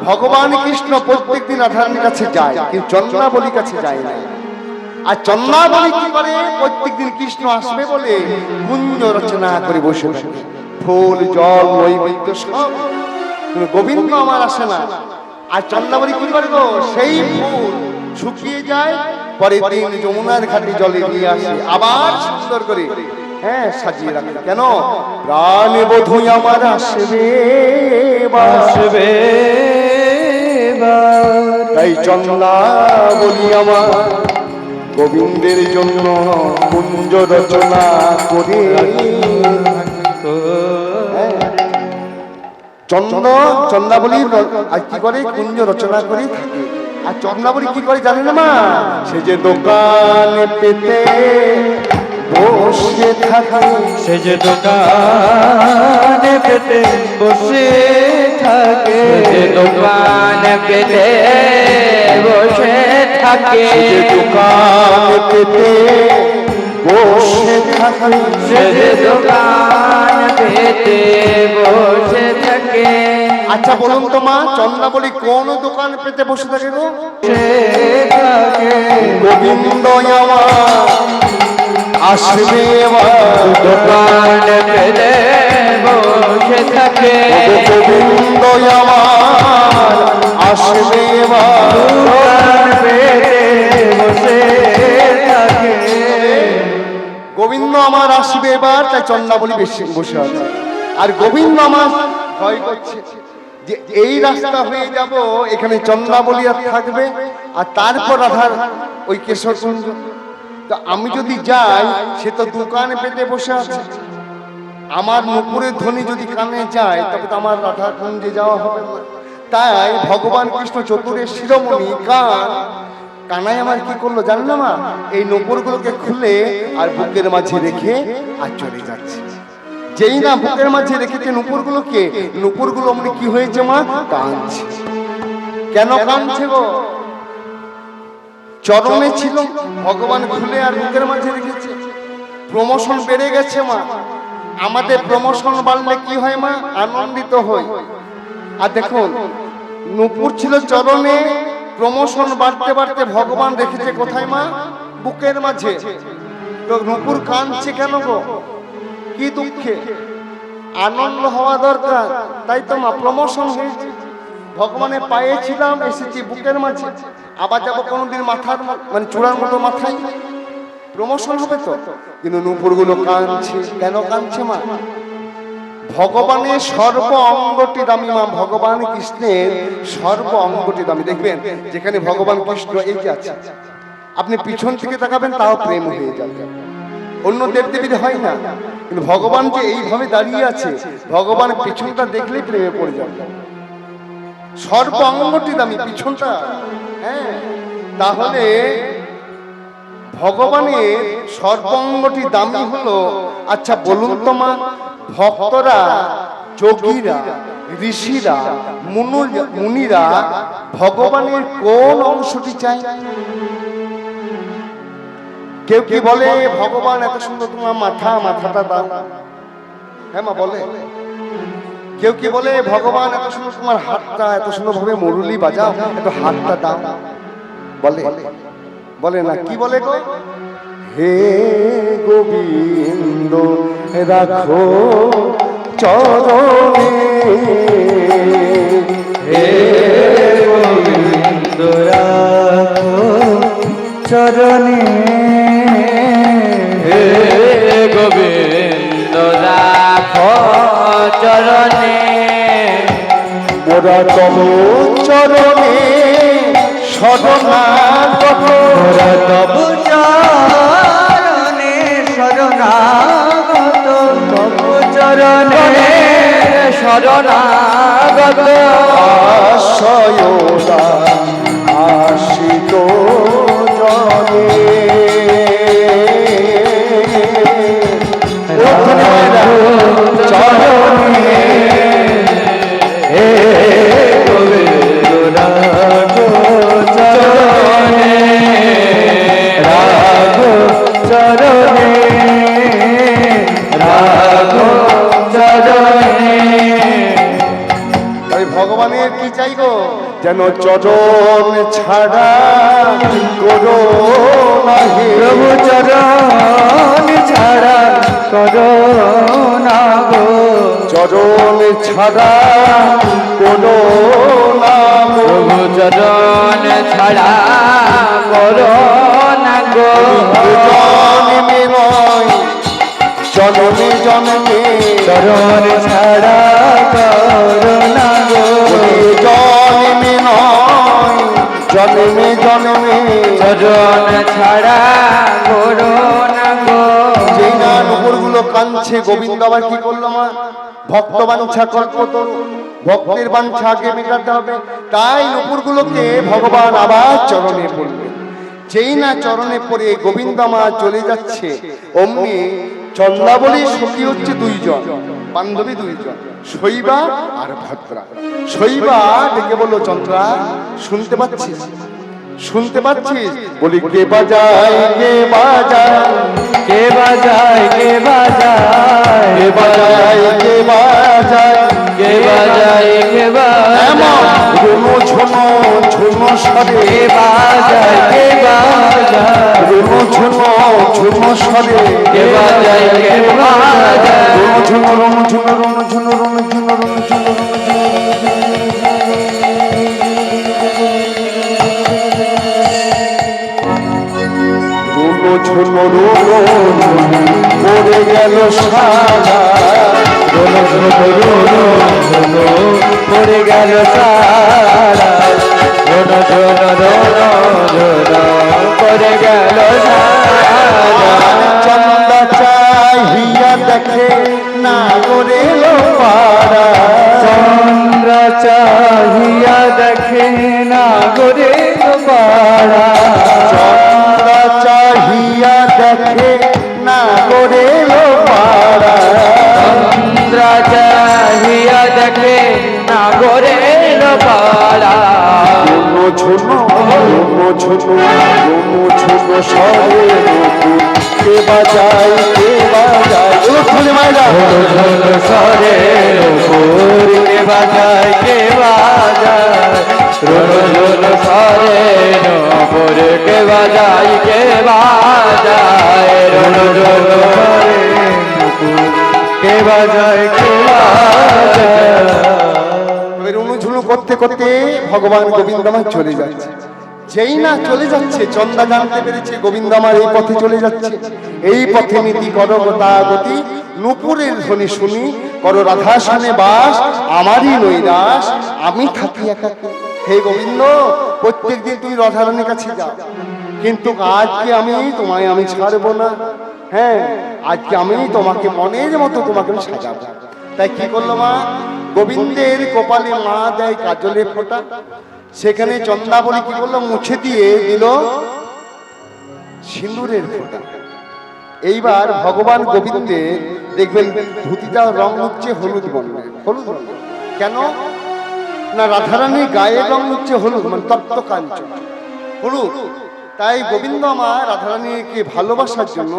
S1: ভগবান কৃষ্ণ প্রত্যেকদিন রাধারানীর কাছে যায়, কিন্তু চন্দ্রাবলীর কাছে যায় না। আর চন্দ্রাবলী কি করে? প্রত্যেকদিন কৃষ্ণ আসবে বলে কুঞ্জ রচনা করে বসে থাকে, ফুল জল নৈবেদ্য সব। গোবিন্দ আমার আসে না। আর চন্দ্রাবলী কি করে গো? সেই ফুল শুকিয়ে যায়, পরের দিন যমুনার ঘাটে জলে নিয়ে আসে, আবার সুন্দর করে সাজিয়ে রাখে। কেন? প্রাণ বধূ আমার আসবে
S2: আসবে
S1: তাই চন্দ্রাবলী আমার গোবিন্দের জন্য কুঞ্জ রচনা করে। চন্দ্রাবলী আর কি করে? কুঞ্জ রচনা করে থাকে। আর চন্দ্রাবলী কি করে জানে না মা? সে যে দোকানে পেতে বসে থাকে,
S2: সে যে দোকানে পেতে বসে থাকে, যে দোকানে পেতে বসে থাকে,
S1: যে দোকানে পেতে বসে থাকে,
S2: সে যে দোকান পেতে বসে থাকে।
S1: আচ্ছা বলুন তো মা, চন্দ্রাবলী কোন দোকান পেতে বসে থাকে গো? গোবিন্দ আমার আসবে
S2: দোকান পেতে বসে থাকে,
S1: গোবিন্দ আমার আসবে
S2: দোকান পেতে বসে থাকে।
S1: গোবিন্দ আমার আসবে এবার, তাই চন্দ্রাবলী বেশি বসে আছে। আর গোবিন্দ আমার ভয় করছে যে এই রাস্তা হয়ে যাব, এখানে চন্দ্রাবলী আর থাকবে, আর তারপর রাধার ওই কেশরকুঞ্জ। তো আমি যদি যাই, সে তো দোকানে পেতে বসে আছে। আমার নুপুরের ধ্বনি যদি কানে যায়, তবে তো আমার রাধা কুঞ্জে যাওয়া হবে না। তাই ভগবান কৃষ্ণ চতুরের শিরোমণি কানাই আমার কি করলো জানেন না মা? এই নুপুরগুলোকে খুলে আর বুকের মাঝে রেখে আর চলে যাচ্ছে। যেই না বুকের মাঝে রেখেছে নুপুরগুলোকে, নুপুরগুলো অমনি কি হয়েছে মা? কাঁদছে। কেন কাঁদছে গো? চরণে ছিল, ভগবান খুলে আর বুকের মাঝে রেখেছে। প্রমোশন বেড়ে গেছে মা। আমাদের প্রমোশন বাড়লে কি হয় মা? আনন্দিত হই। আর দেখুন, নুপুর ছিল চরণে, প্রমোশন বাড়তে বাড়তে ভগবান রেখেছে কোথায় মা? বুকের মাঝে। তো নুপুর কাঁদছে কেন গো? কি দুঃখে? আনন্দ হওয়া দরকার, তাই তো মা প্রমোশন হয়েছে। ভগবানের পায়ে ছিলাম, এসেছি বুকের মাঝে, আবার যাবো কোনোদিন মাথার মানে চূড়ার মতো মাথায়, প্রমোশন হবে তো। কিন্তু নুপুরগুলো কাঁদছে। কেন কাঁদছে মা? ভগবানের সর্ব অঙ্গটি দামি মা। ভগবান কৃষ্ণের সর্ব অঙ্গটি দামি। দেখবেন যেখানে ভগবান কৃষ্ণ এই যে আছে, আপনি পিছন থেকে তাকাবেন তাও প্রেম হয়ে যাবে। অন্য দেবদেবীর হয় না, কিন্তু ভগবান যে এইভাবে দাঁড়িয়ে আছে, ভগবানের পিছনটা দেখলেই প্রেমে পড়ে যাবে। সর্ব অঙ্গটি দামি, পিছনটা। তাহলে ভগবানের সর্বাঙ্গটি দামি হলো। আচ্ছা বলুন তো মা, ভক্তরা, যোগীরা, ঋষিরা, মুনিরা ভগবানের কোন অংশটি চায়? কেউ কি বলে ভগবান এত সুন্দর তোমার মাথা, মাথাটা দাও? হ্যাঁ মা বলে। কেউ কি বলে ভগবান এত সুন্দর তোমার হাতটা, এত সুন্দর ভাবে মুরলি বাজাও, একটু হাতটা দাও? বলে? বলে না। কি বলে গো? হে গোবিন্দ রাখো চরণে,
S2: হে গোবিন্দ রাখো চরণে, হে গোবিন্দ রাখো চরণে।
S1: মোরা তব চরণে শরণাগত,
S2: মোরা তব চরণে শরণাগত, তব চরণে শরণাগত।
S1: আশ্রয়দা আশ্রিত জনে,
S2: চরণে হে গোবিন্দ রাখো চরণে।
S1: কি চাই গো যেন চরণ ছাড়া করো নাহি
S2: প্রভু চরণ ছাড়া করো না গো
S1: চরণ ছাড়া করো না গো
S2: প্রভু চরণ ছাড়া করো না গো
S1: জন্মে নয় জন্মে জন্মে
S2: চরণ ছাড়া করো না গো
S1: জন্মে নয় জন্মে জন্মে
S2: চরণ ছাড়া করো না গো
S1: যেই না নুপুরগুলো কাঁদছে গোবিন্দ আবার কি করলো মা ভক্ত বাঞ্ছা কল্পতরু ভক্তের বাঞ্ছা আগে মেটাতে হবে তাই নুপুরগুলোকে ভগবান আবার চরণে পড়লেন যেই না চরণে পড়ে গোবিন্দ মা চলে যাচ্ছে অমনি চন্দ্রাবলী সখী হচ্ছে দুইজন বান্ধবী দুইজন শৈবা আর ভদ্রা শৈবা ডেকে বললো চন্দ্রা শুনতে পাচ্ছিস শুনতে পাচ্ছিস বলি কে বাজায় কে বাজায়
S2: কে বাজায় কে বাজায়
S1: কে বাজায় কে বাজায়
S2: কে বাজায় কে
S1: এমন
S2: বাজায়
S1: রুনু ঝুনু ঝুনু সরে
S2: কে বাজায় কে বাজায়
S1: রুনু ঝুনু ঝুনু সরে
S2: কে বাজায় কে বাজায়
S1: রুনু ঝুনু রুনু ঝুনু রুনু ঝুনু রুনু ঝুনু রুনু ঝুনু রুনু ঝুনু রুনু পড়ে গেল সাদা
S2: রোনো রোনো রোনো পড়ে গেল সারা রোনো রোনো রোনো রোনো পড়ে গেল সারা
S1: চন্দা চাহিয়া দেখে না করে পাড়া
S2: চন্দ্র চাহিয়া দেখে না করে পাড়া
S1: চন্দা চাহিয়া দেখে না করে পাড়া
S2: চন্দ্র চাহিয়া দেখে না করে পাড়া
S1: রুনু ঝুনু রুনু ঝুনু রুনু ঝুনু সরে কে বাজায় কে বাজায় খুলে মাইরা
S2: ঝোল সরে কে বাজায় কে বাজায় রোল ঝোল সরে নোপর কে বাজায় কে বাজায় রোল ঝোল সরে কে বাজায় কে বাজায়
S1: রুনু ঝুনু করতে করতে ভগবান গোবিন্দ আমার চলে যাচ্ছে যেই না চলে যাচ্ছে চন্দা জানতে পেরেছে গোবিন্দ আমার এই পথে চলে যাচ্ছে এই পথে নীতি করো গতি নুপুরের ধ্বনি শুনি করো রাধাসনে বাস আমারই নৈরাস আমি থাকি একাকী হে গোবিন্দ প্রত্যেকদিন তুই রাধারানীর কাছে যাও কিন্তু আজকে আমি তোমায় আমি ছাড়বো না হ্যাঁ আজকে আমি তোমাকে মনের মতো তোমাকে আমি সাজাবো তাই কি করলো মা গোবিন্দের কপালে মা দেয় কাজলে ফোঁটা সেখানে চন্দ্রাবলী কি করলো মুছে দিয়ে দিল সিঁদুরের ফোঁটা এইবার ভগবান গোবিন্দে দেখবেন ধুতিটার রং হচ্ছে হলুদ বর্ণের হলুদ বর্ণ কেন না রাধারানীর গায়ের রং হচ্ছে হলুদ মানে তপ্ত কাঞ্চন হলুদ তাই গোবিন্দ মা রাধারানীকে ভালোবাসার জন্য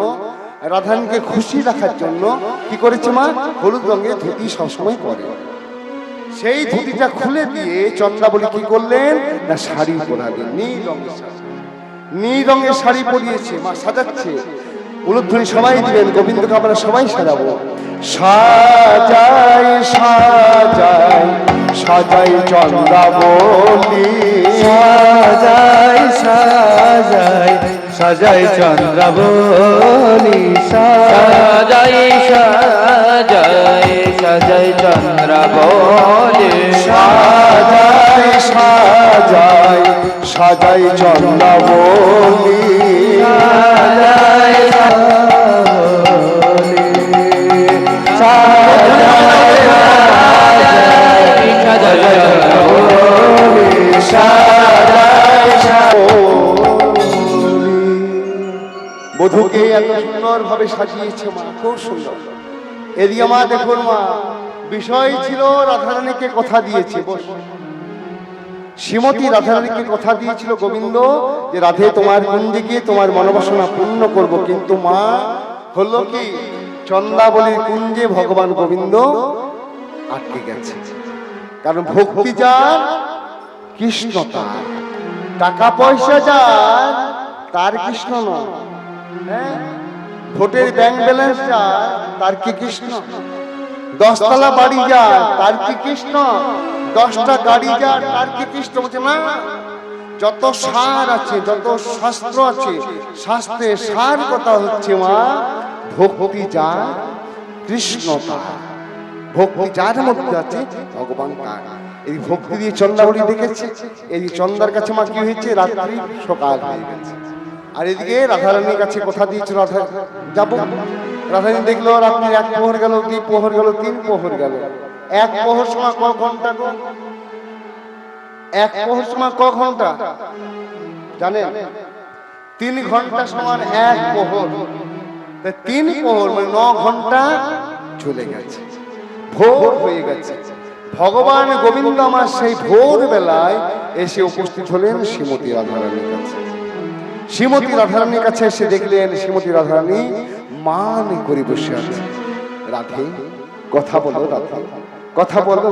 S1: রাধারানীকে খুশি রাখার জন্য কি করেছে মা হলুদ রঙের ধুতি সবসময় পরে সেই ধুতিটা খুলে দিয়ে চন্দ্রাবলী কি করলেন না শাড়ি পরালেন নীল রঙের শাড়ি নীল রঙের শাড়ি পরিয়েছে মা সাজাচ্ছে উলুধ্বনি সবাই দিবেন গোবিন্দকে আমরা সবাই সাজাবো সাজাই সাজাই সাজাই চন্দ্রাবলী
S2: সাজাই সাজাই সাজাই চন্দ্রাবলী সাজাই সাজাই সাজাই চন্দ্রাবলী
S1: সাজাই সাজাই সাজাই চন্দ্রাবলী
S2: সাজাই
S1: বধূকে এত সুন্দর ভাবে সাজিয়েছে মা খুব সুন্দর এদিকে মা দেখুন মা বিষয় ছিল রাধারানীকে কথা দিয়েছে শ্রীমতী রাধারানীকে কথা দিয়েছিল গোবিন্দ যে রাধে তোমার কুঞ্জে গিয়ে তোমার মনোবাসনা পূর্ণ করব কিন্তু মা হলো কি চন্দ্রাবলীর কুঞ্জে ভগবান গোবিন্দ আটকে গেছে কারণ ভক্তি যার কৃষ্ণ তার, টাকা পয়সা যার তার কৃষ্ণ নয়। হ্যাঁ, ভোটের ব্যাংক ব্যালেন্স যার তার কি কৃষ্ণ? 10 তলা বাড়ি যার তার কি কৃষ্ণ? 10টা গাড়ি যার তার কি কৃষ্ণ? বলছে না, যত সার আছে, যত শাস্ত্র আছে, শাস্ত্রে সার কথা হচ্ছে মা ভক্তি যার কৃষ্ণ তার। ভক্তি যার মধ্যে আছে ভগবান তার। এই ভক্তি দিয়ে চন্দ্রাবলী দেখেছে, এই চন্দ্রার কাছে মা কি হয়েছে? রাত্রি সকাল হয়ে গেছে। আর এদিকে রাধারানীর কাছে কথা দিয়েছিল রাধা যাবো। রাধারানী দেখলো রাত্রি 1 প্রহর গেল, 2 প্রহর গেল, 3 প্রহর গেল। 1 প্রহর সময় ক ঘন্টা গো? 1 প্রহর সময় ক ঘন্টা জানেন? 3 ঘন্টা সমান 1 প্রহর। 3 প্রহর মানে 9 ঘন্টা চলে গেছে, ভোর হয়ে গেছে। ভগবান গোবিন্দ আমার সেই ভোর বেলায় এসে উপস্থিত হলেন শ্রীমতী রাধারানীর কাছে। শ্রীমতী রাধারানীর কাছে এসে দেখলেন শ্রীমতী রাধারানী মান করে বসে আছে। রাধে কথা বলো, রাধে কথা বলো।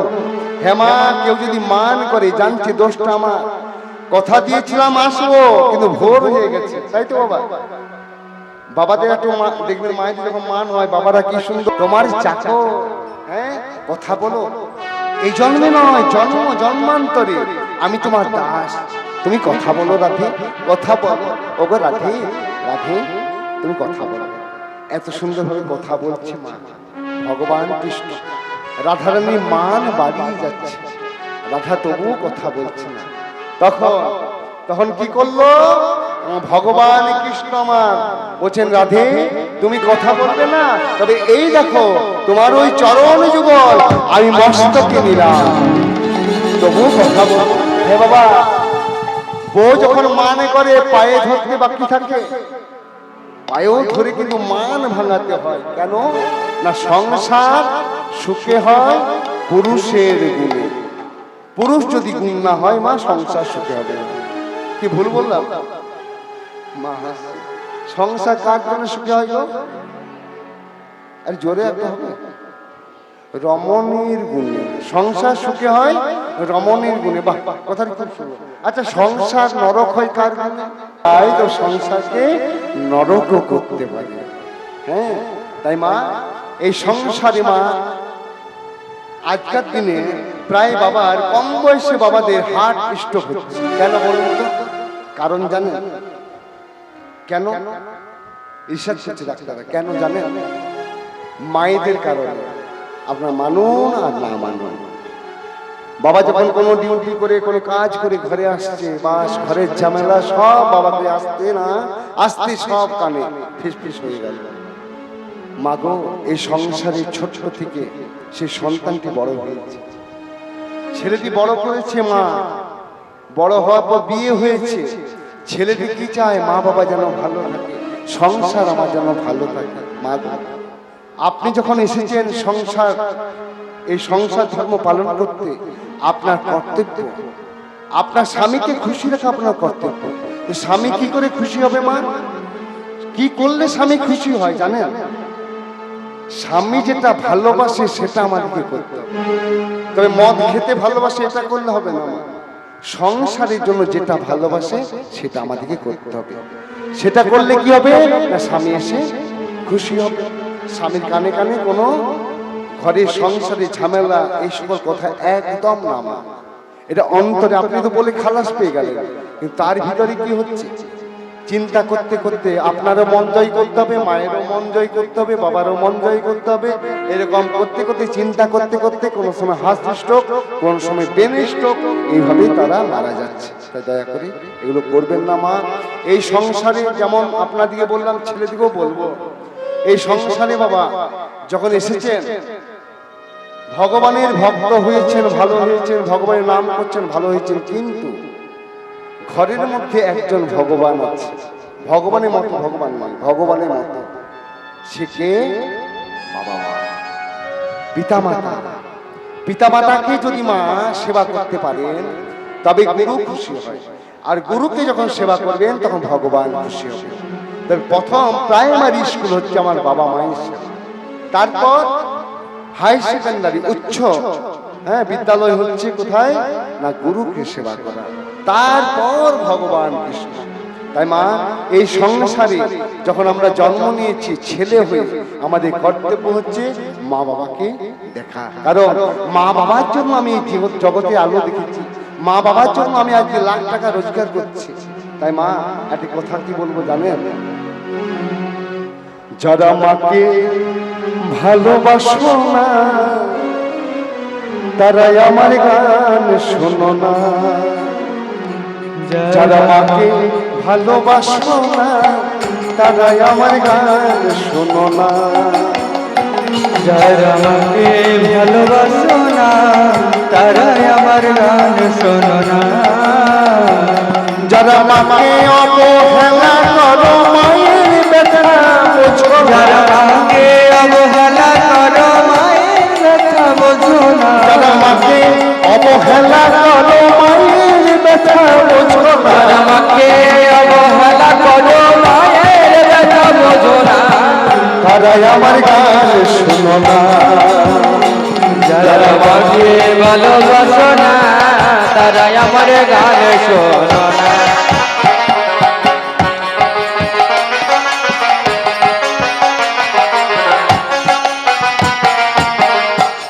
S1: হ্যাঁ মা, কেউ যদি মান করে জানছে দোষটা আমার। কথা দিয়েছিলাম আসবো, কিন্তু ভোর হয়ে গেছে, তাই তো বাবা? বাবাদের একটু দেখবেন, মায়েদের যখন মান হয়, বাবারা কি সুন্দর তোমার চাকর। হ্যাঁ, কথা বলো। এই জন্মে নয়, জন্মান্তরে আমি তোমার দাস। তুমি কথা বলো রাধে, কথা বলো। ওগো রাধে, রাধে তুমি কথা বলো। এত সুন্দরভাবে কথা বলছে মা ভগবান কৃষ্ণ। রাধারানীর মান বাড়িয়ে যাচ্ছে, রাধা তবুও কথা বলছে না। তখন কি করলো ভগবান কৃষ্ণ? আমার বলছেন রাধে তুমি কথা বলবে না, তবে এই দেখো তোমার ওই চরণ যুগল আমি মস্তকে নিলাম, তবুও কথা বলবো। হে বাবা, বউ যখন মানে করে পায়ে ধরতে বাকি থাকে, পায়েও ধরে কিন্তু মান ভাঙাতে হয়। কেন না? সংসার সুখে হয় পুরুষের গুণে। পুরুষ যদি গুণ না হয় মা, সংসার সুখে হবে না। কি ভুল বললাম মা? সংসার কার জন্য সুখে হয় গো? আর জোরে একটা হবে, রমণীর গুণে সংসার সুখে হয়, রমণীর গুণে। বাহ, কথাটা খুব সুন্দর। আচ্ছা, সংসার নরক হয় কার গুণে? তাই তো সংসারকে নরকও করতে পারে। হ্যাঁ, তাই মা এই সংসারে মা আজকের দিনে প্রায় বাবার কম বয়সে বাবাদের হার্ট স্ট্রোক হচ্ছে। কেন বলুন তো? কারণ জানেন কেন? রিসার্চ করছে ডাক্তাররা। কেন জানেন? মায়েদের কারণে। আপনার মানুন আর না মানুন, বাবা যখন কোনো ডিউটি করে, কোনো কাজ করে ঘরে আসছে, বাস ঘরের ঝামেলা সব বাবাকে আসতে না আসতে সব কানে ফিসফিস হয়ে গেল। মাগো, এই সংসারে ছোট থেকে সেই সন্তানটি বড় হয়েছে, ছেলেটি বড় করেছে মা। বড় হওয়ার পর বিয়ে হয়েছে। ছেলেটি কি চায়? মা বাবা যেন ভালো থাকে, সংসার আমার যেন ভালো থাকে। মা, আপনি যখন এসেছেন সংসার, এই সংসার ধর্ম পালন করতে, আপনার কর্তব্য আপনার স্বামীকে খুশি রাখা আপনার কর্তব্য। স্বামী কি করে খুশি হবে মা? কি করলে স্বামী খুশি হয় জানেন? স্বামী যেটা ভালোবাসে সেটা আমাদেরকে করতে হবে। তবে মদ খেতে ভালোবাসে এটা করলে হবে না। সংসারের জন্য যেটা ভালোবাসে সেটা আমাদেরকে করতে হবে। সেটা করলে কি হবে না? স্বামী এসে খুশি হবে। স্বামীর কানে কানে কোনো ঘরে সংসারে ঝামেলা এই সকল কথা একদম না মা। এটা অন্তরে আপনি তো বলে খালাস পেয়ে গেলেন, কিন্তু তার ভিতরে কি হচ্ছে? চিন্তা করতে করতে আপনারও মন জয় করতে হবে, মায়েরও মন জয় করতে হবে, বাবারও মন জয় করতে হবে। এরকম করতে করতে চিন্তা করতে করতে কোনো সময় হার্ট স্ট্রোক, কোন সময় ব্রেন স্ট্রোক, এইভাবেই তারা মারা যাচ্ছে। তাই দয়া করে এগুলো করবেন না মা। এই সংসারে যেমন আপনাদিকে বললাম, ছেলেদিকেও বলবো, এই সংসারে বাবা যখন এসেছেন, ভগবানের ভক্ত হয়েছেন, ভালো হয়েছেন, ভগবানের নাম করছেন, ভালো হয়েছেন, কিন্তু ঘরের মধ্যে একজন ভগবান আছে। ভগবানের মতো ভগবান নয়, ভগবানের মতো। সে কে? বাবা মা, পিতা মাতা। পিতা মাতাকে যদি মা সেবা করতে পারেন তবে গুরু খুশি হয়, আর গুরুকে যখন সেবা করবেন তখন ভগবান খুশি হবে। তবে প্রথম প্রাইমারি স্কুল হচ্ছে আমার বাবা মায়ের সেবা, তারপর হাই সেকেন্ডারি উচ্চ হ্যাঁ, বিদ্যালয় হচ্ছে কোথায় না গুরুকে সেবা করা, তারপর ভগবান কৃষ্ণ। তাই মা, এই সংসারে যখন আমরা জন্ম নিয়েছি ছেলে হয়ে, আমাদের কর্তব্য হচ্ছে মা বাবাকে দেখা। কারণ মা বাবার জন্য আমি এই জগতে আলো দেখেছি, মা বাবার জন্য আমি আজকে লাখ টাকা রোজগার করছি। তাই মা, একটা কথা কি বলবো জানেন? যারা মাকে ভালোবাসো না তারাই আমার গান শোনো না। যারা মাকে ভালোবাসো না তারাই আমার গান শোনো না।
S2: যারা আমাকে ভালোবাসো না তারাই আমার গান শোনো না।
S1: যারা মাকে অবহেলা করো মায়ের ব্যথা বোঝো না।
S2: যারা আমাকে অবহেলা করো মায়ের ব্যথা বোঝো না।
S1: যারা মাকে অবহেলা করো মায়ের ব্যথা বোঝো না।
S2: যারা আমাকে অবহেলা করো মায়ের ব্যথা বোঝো না।
S1: তারাই আমার গান শোনো না।
S2: যারা আমাকে ভালোবাসো না তারাই আমার গান শোনো না।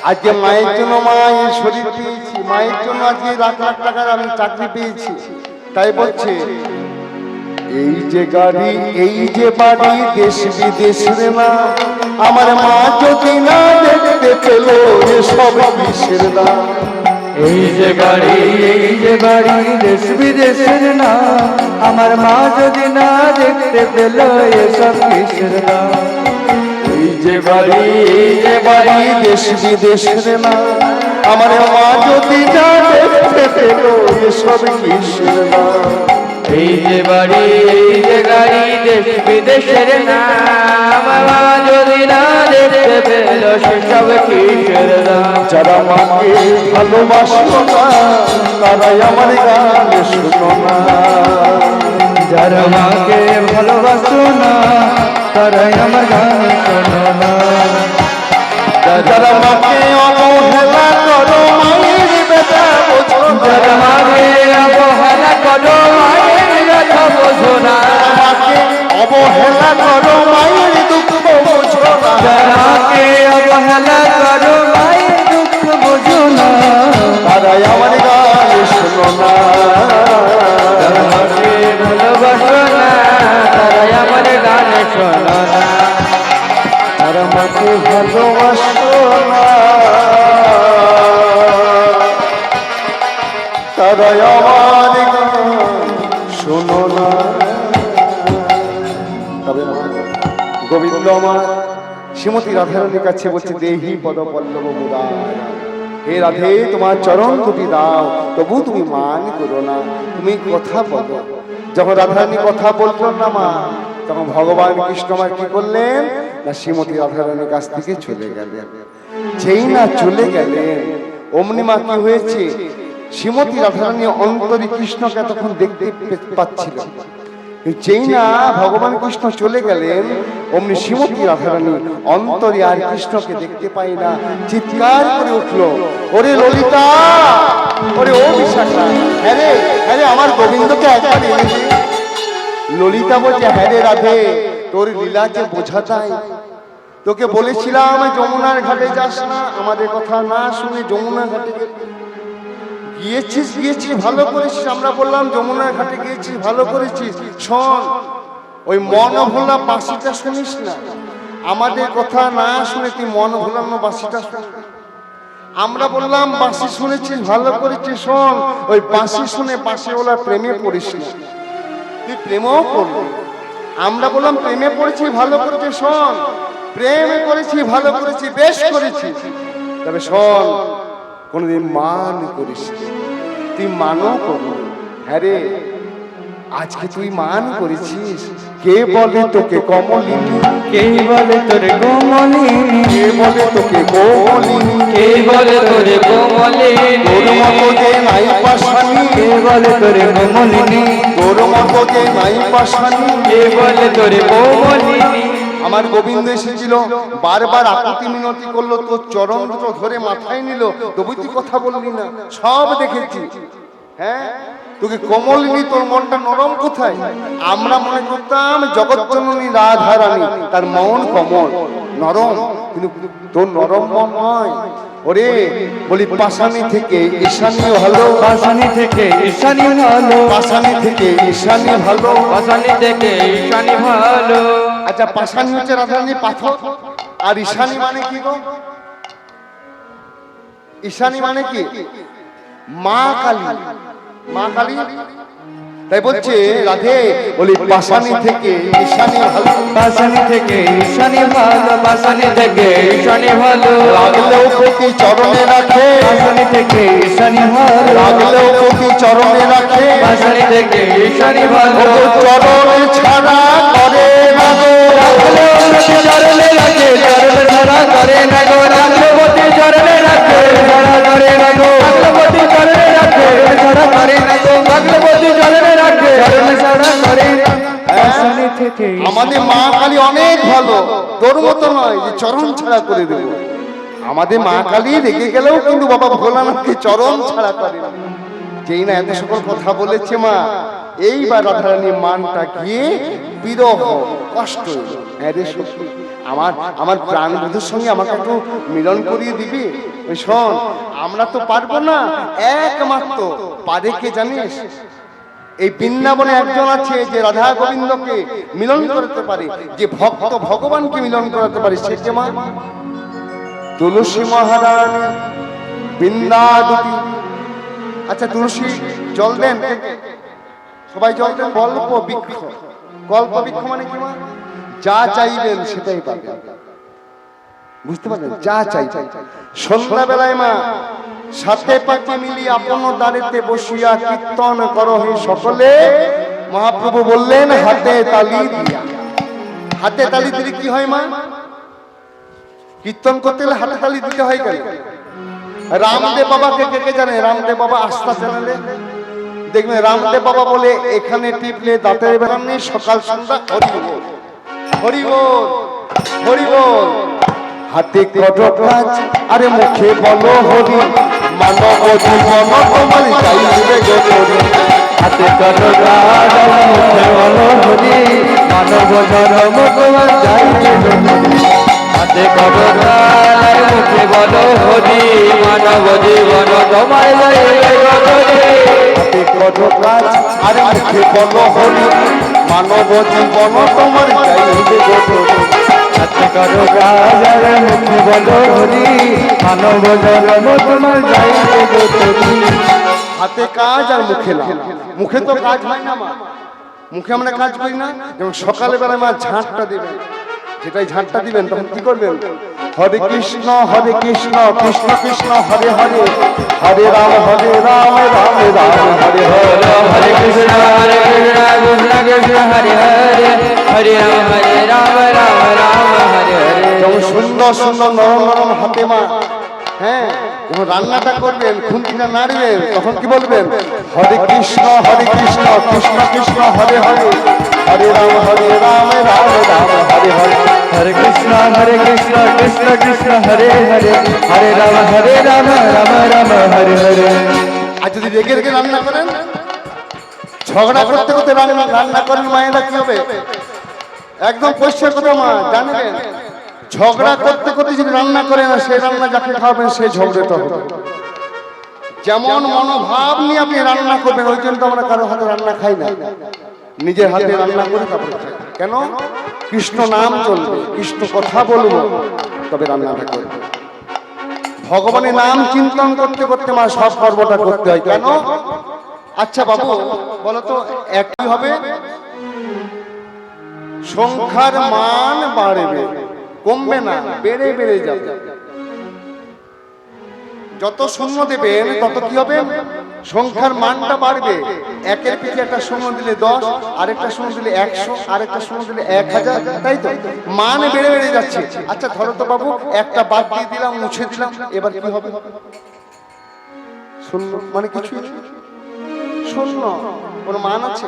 S1: আজকে মায়ের জন্য মায়ের শরীর পেয়েছি, মায়ের জন্য আজকে লাখ লাখ টাকার আমি চাকরি পেয়েছি। তাই বলছে, এই যে গাড়ি এই যে বাড়ি দেশ বিদেশের না, আমার মা যদি না দেখতে পেল এসব কিসের না।
S2: এই যে গাড়ি এই যে বাড়ি দেশ বিদেশের না, আমার মা যদি না দেখতে পেল এসব কিসের না।
S1: এই যে বাড়ি এই যে বাড়ি দেশ বিদেশের না, আমার মা যদি না দেখতে পেল এসব কিসের না।
S2: এই যে বাড়ি এই যে গাড়ি দেশ বিদেশের না, আমার মা যদি না দেখতে পেল সেসব কিসের না।
S1: যারা মাকে ভালোবাসো না তারাই আমার গান শোনো না।
S2: যারা মাকে ভালোবাসো না তারাই আমার গান শোনো না।
S1: যারা মাকে অবহেলা করো মায়ের ব্যথা বোঝো না।
S2: যারা মাকে অবহেলা করো মায়ের ব্যথা বোঝো না।
S1: মাকে অবহেলা করো মায়ের দুঃখ বোঝো না।
S2: যারা মাকে অবহেলা করো মায়ের দুঃখ বোঝো না।
S1: তারাই আমার গান শোনো না।
S2: যারা মাকে ভালোবাসো না তারাই আমার গান শোনো না।
S1: যারা মাকে ভালোবাসো না তারাই আমার গান শোনো না। তবে মা, গোবিন্দ আমার শ্রীমতী রাধারানীর কাছে বলছে, দেহি পদ পল্লব মুদার। হে রাধে, তোমার চরণ দুটি দাও, তবু তুমি মান করো না, তুমি কথা বলো। যখন রাধারানী কথা বললেন না মা, তখন ভগবান কৃষ্ণ আমার কি করলেন না শ্রীমতী রাধারানীর কাছ থেকে চলে গেলেন। যেই না চলে গেলেন অমনি মা কি হয়েছে, শ্রীমতী রাধারানী অন্তরে কৃষ্ণকে তখন দেখতে পাচ্ছিল। যেই না ভগবান কৃষ্ণ চলে গেলেন অমনি শ্রীমতী রাধারানী অন্তরে আর কৃষ্ণকে দেখতে পাই না, চিৎকার করে উঠলো, ওরে ললিতা, ওরে ও বিশাখা, হ্যাঁ রে, হ্যাঁ রে, আমার গোবিন্দকে একবার এনে দে। ললিতা বলছে, হ্যাঁ রে রাধে, তোর লীলা যে বোঝা যায়। তোকে বলেছিলাম যমুনার ঘাটে যাস না, আমাদের কথা না শুনে যমুনার ঘাটে গিয়েছিস ভালো করেছিস। আমরা বললাম যমুনার ঘাটে গিয়েছিস ভালো করেছিস, শোন ওই মন ভোলা বাঁশিটা শুনিস না। আমাদের কথা না শুনে তুই মন ভোলানো বাঁশিটা শুন। আমরা বললাম বাঁশি শুনেছিস ভালো করেছিস, শোন ওই বাঁশি শুনে বাঁশিওয়ালা প্রেমে পড়িস না। তুই প্রেমও করলি। আমরা বললাম প্রেমে পড়েছি ভালো করেছিস, শোন প্রেমে করেছি ভালো করেছি, বেশ করেছি, তবে শোন কোনদিন মান করিস, তুই মানও করবি। হ্যাঁ রে, আজকে তুই মান করেছিস, কে বলে তোকে কমলিনী,
S2: কে বলে তোরে কোমলিনী,
S1: কে বলে তোকে কোমলিনী,
S2: কে বলে তোরে কোমলিনী,
S1: তোর মতো যে নাই পাশানি,
S2: কে বলে তোরে কোমলিনী,
S1: তোর মতো যে নাই পাশানি,
S2: কে বলে তোরে কোমলিনী।
S1: আমার গোবিন্দ এসেছিল, বারবার আকুতি মিনতি করলো, তোর চরণ দুটো ধরে মাথায় নিল, তবু তুই কথা বললি না। সব দেখেছি, হ্যাঁ, তোকে কমলিনী, তোর মনটা নরম কোথায়? আমরা মনে করতাম জগৎজননী রাধা রানী, তার মন কমল নরম, কিন্তু তোর নরম মন নয়। ওরে বলি, পাশানি থেকে ঈশানী ভালো,
S2: পাশানি থেকে ঈশানী ভালো,
S1: পাশানি থেকে ঈশানী ভালো,
S2: পাশানি থেকে ঈশানী ভালো।
S1: আচ্ছা, পাশানি হচ্ছে রাধারানী পাথর, আর ঈশানী মানে কি গো? ঈশানী মানে কি? মা কালী, মা কালী। তাই বলছে রাধে, বলি পাশানি থেকে ঈশানী ভালো,
S2: পাশানি থেকে ঈশানী ভালো, পাশানি থেকে ঈশানী ভালো।
S1: লাগলেও প্রতি চরণে রাখে,
S2: পাশানি থেকে ঈশানী ভালো,
S1: লাগলেও প্রতি চরণে রাখে,
S2: পাশানি থেকে ঈশানী ভালো।
S1: চরণে ছাড়া করে না গো,
S2: রাখলেও প্রতি চরণে রাখে, চরণে ছাড়া করে না গো। রাখলেও প্রতি চরণে রাখে, ছাড়া করে না গো। রাখলেও প্রতি চরণে রাখে, ছাড়া করে না গো। রাখলেও প্রতি চরণে রাখে, চরণে ছাড়া করে না। পাশানি থেকে
S1: আমাদের মা কালী অনেক ভালো, তোর মতো নয় যে চরণ ছাড়া করে দেব। আমাদের মা কালী রেগে গেলেও কিন্তু বাবা ভোলানাথকে চরণ ছাড়া করে না। যেই না এত সকল কথা বলেছে মা, এইবার রাধারানীর মানটা গিয়ে বিরহ কষ্ট হলো। হ্যাঁ রে সখী, আমার প্রাণ বধূর সঙ্গে আমাকে একটু মিলন করিয়ে দিবি? ওই শোন, আমরা তো পারবো না, একমাত্র পারে কে জানিস? এই বৃন্দাবনে একজন আছে যে রাধা গোবিন্দকে মিলন করতে পারে, যে ভক্ত ভগবানকে মিলন করাতে পারে, সে কে মা? তুলসী মহারানী, বৃন্দাবতী। আচ্ছা, তুলসী জল দেন, সবাই জল দেন। কল্প বৃক্ষ, কল্প বৃক্ষ মানে কি মা? যা চাইবেন সেটাই পাবেন, বুঝতে পারলেন? যা চাইবেন। সন্ধ্যাবেলায় মা সাথে পাকে মিলি আপন দ্বারেতে বসিয়া কীর্তন করো হে সকলে। মহাপ্রভু বললেন হাতে তালি দিয়া। হাতে তালি দিলে কি হয় মা? কীর্তন করতে গেলে হাতে তালি দিতে হয় কেন? রামদেব বাবাকে কে কে জানে? রামদেব বাবা আস্থা চ্যানেলে দেখবেন, রামদেব বাবা বলে এখানে টিপলে দাঁতের ব্যায়াম নেই, সকাল সন্ধ্যা হরি বল, হরি বল, হরি বল। হাতে কত কাজ, আরে মুখে বলো হরি, মানব জীবন তোমার চাইবে গো হরি।
S2: হাতে করো কাজ, মুখে বলো হরি, মানব জনম তোমার চাইবে গো হরি। হাতে করো কাজ, মুখে বলো হরি, মানব জীবন তোমার চাইবে গো হরি।
S1: হাতে কত কাজ, আরে মুখে বলো হরি, মানব জীবন তোমার চাইবে গো হরি।
S2: হাতে করো কাজ, মুখে বলো হরি, মানব জনম তোমার চাইবে গো হরি।
S1: হাতে কাজ আর মুখে না, মুখে তো কাজ হয় না মা, মুখে আমরা কাজ করি না। যেমন সকালে বেলায় মা ঝাঁটটা দিবেন, যেটাই ঝাঁটটা দিবেন তখন কি করবেন? হরে কৃষ্ণ কৃষ্ণ কৃষ্ণ হরে হরে, হরে রাম রাম হরে হরে।
S2: হরে কৃষ্ণ কৃষ্ণ কৃষ্ণ হরে হরে, হরে রাম রাম হরে হরে।
S1: যেমন সুন্দর সুন্দর নরম নরম হাতে মা, হ্যাঁ, যখন রান্নাটা করবেন, খুন্তিটা নাড়বেন, তখন কি বলবেন? হরে কৃষ্ণ কৃষ্ণ কৃষ্ণ হরে হরে, হরে রাম রাম হরে হরে।
S2: হরে কৃষ্ণ কৃষ্ণ কৃষ্ণ হরে হরে, হরে রাম রাম রাম হরে হরে।
S1: আর যদি রেগে রেগে রান্না করেন, ঝগড়া করতে করতে রান্না করেন, মায়েরা কি হবে? একদম পরিষ্কার কথা মা, জানবেন, ঝগড়া করতে করতে যদি রান্না করে না, সেই রান্না যাকে খাওয়াবেন সেই ঝগড়াটা হবে। যেমন মনোভাব নিয়ে আপনি রান্না করবেন, ওই জন্য তো আমরা কারো হাতে রান্না খাই না, নিজের হাতে রান্না করে তারপরে খাই। কেন? কৃষ্ণ নাম চলবে, কৃষ্ণ কথা বলবো, তবে রান্নাটা করবো। ভগবানের নাম চিন্তন করতে করতে মা সব কর্মটা করতে হয়। কেন? আচ্ছা বাবু বলতো, একই হবে, সংখ্যার মান বাড়বে, কমবে না, বেড়ে বেড়ে যাবে। যত শূন্য দেবেন তত কি হবে? সংখ্যার মানটা বাড়বে। একের পিঠে একটা শূন্য দিলে 10, আরেকটা শূন্য দিলে 100, আরেকটা শূন্য দিলে 1000, তাই তো মান বেড়ে বেড়ে যাচ্ছে। আচ্ছা ধরো তো বাবু, একটা বাদ দিয়ে দিলাম, মুছে দিলাম, এবার কি হবে? শূন্য মানে কিছু শূন্য, কোন মান আছে?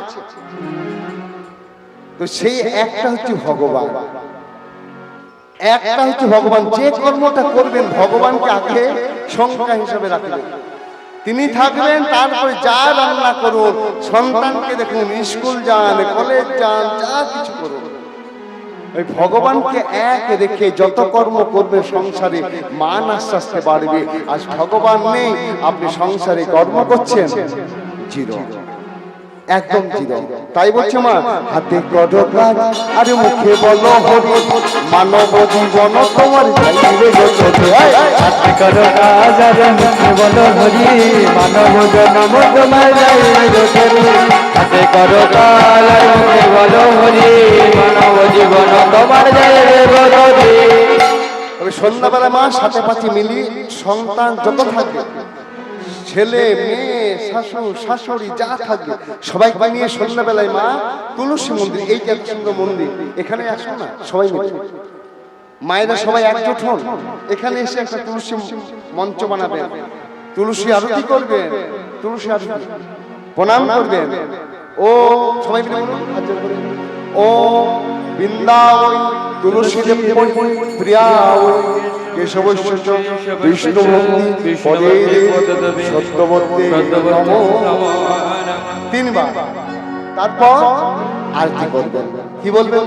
S1: তো সেই একটা হচ্ছে ভগবান। একটা হচ্ছে ভগবান। যে কর্মটা করবেন ভগবানকে আগে সংখ্যা হিসাবে রাখবেন, তিনি থাকবেন। তারপরে যা রান্না করুন, সন্তানকে দেখুন, স্কুল যান, কলেজ যান, যা কিছু করুন, ওই ভগবানকে এক রেখে যত কর্ম করবে সংসারে মান আস্তে আস্তে বাড়বে। আজ ভগবান নেই, আপনি সংসারে কর্ম করছেন, জিরো, একদম জিরো। তাই বলছে মা, হাতে করো কাজ আর মুখে বলো হরি, মানব জীবন তোমার যাইবে গো চোখে।
S2: হাতে করো কাজ আর মুখে বলো হরি, মানব জন্ম তোমার যাইবে গো চোখে। হাতে করো কাজ আর মুখে বলো হরি, মানব জীবন তোমার যাইবে গো চোখে।
S1: তবে সন্ধ্যাবেলা মা সাথে পাঁচে মিলি সন্তান যত থাকবে, ছেলে মেয়ে শাশুড় শাশুড়ি যা থাকবে, সবাইকে নিয়ে সন্ধ্যাবেলায় মা তুলসী মন্দির, এই যে সুন্দর মন্দির, এখানে আসো না সবাই মিলে, মায়েরা সবাই একজোট হন, এখানে এসে একটা তুলসী মঞ্চ বানাবেন, তুলসী আরতি করবেন, তুলসী আরতি প্রণাম করবেন। ও সবাই মিলে বলুন হাত জোড় করে, ও বৃন্দাবন তুলসী দেব প্রিয়াবন কেশবস্য বিষ্ণুভক্তি পদে সত্যবতী নমো। তিনবার, তারপর আরতি করবেন। কি বলবেন?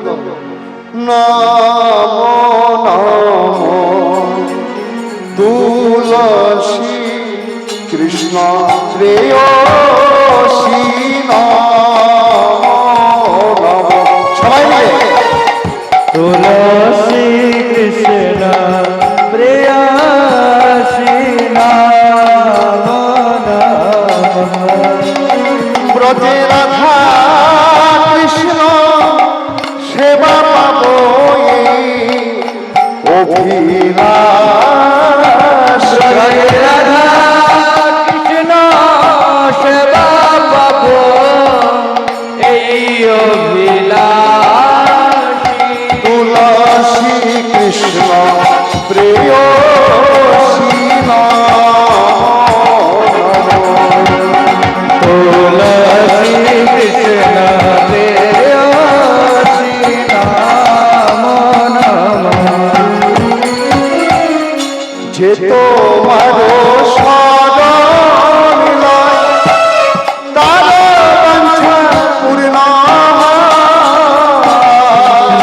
S1: নমো নমো তুলসী কৃষ্ণ প্রেয়সী নমো। সবাই মিলে
S2: তুলসী কৃষ্ণ প্রেয়সী নাম
S1: ব্রজে রাধা কৃষ্ণ সেবা পাবো অভিলাষ।
S2: রাধা কৃষ্ণ সেবা পাবো এই অভিলাষী।
S1: তুলসী কৃষ্ণ প্রেয়সী
S2: তুলসী কৃষ্ণ প্রেয়সী নাম
S1: যে তোমার শরণ লয় তার বাঞ্ছা পূর্ণ হয়।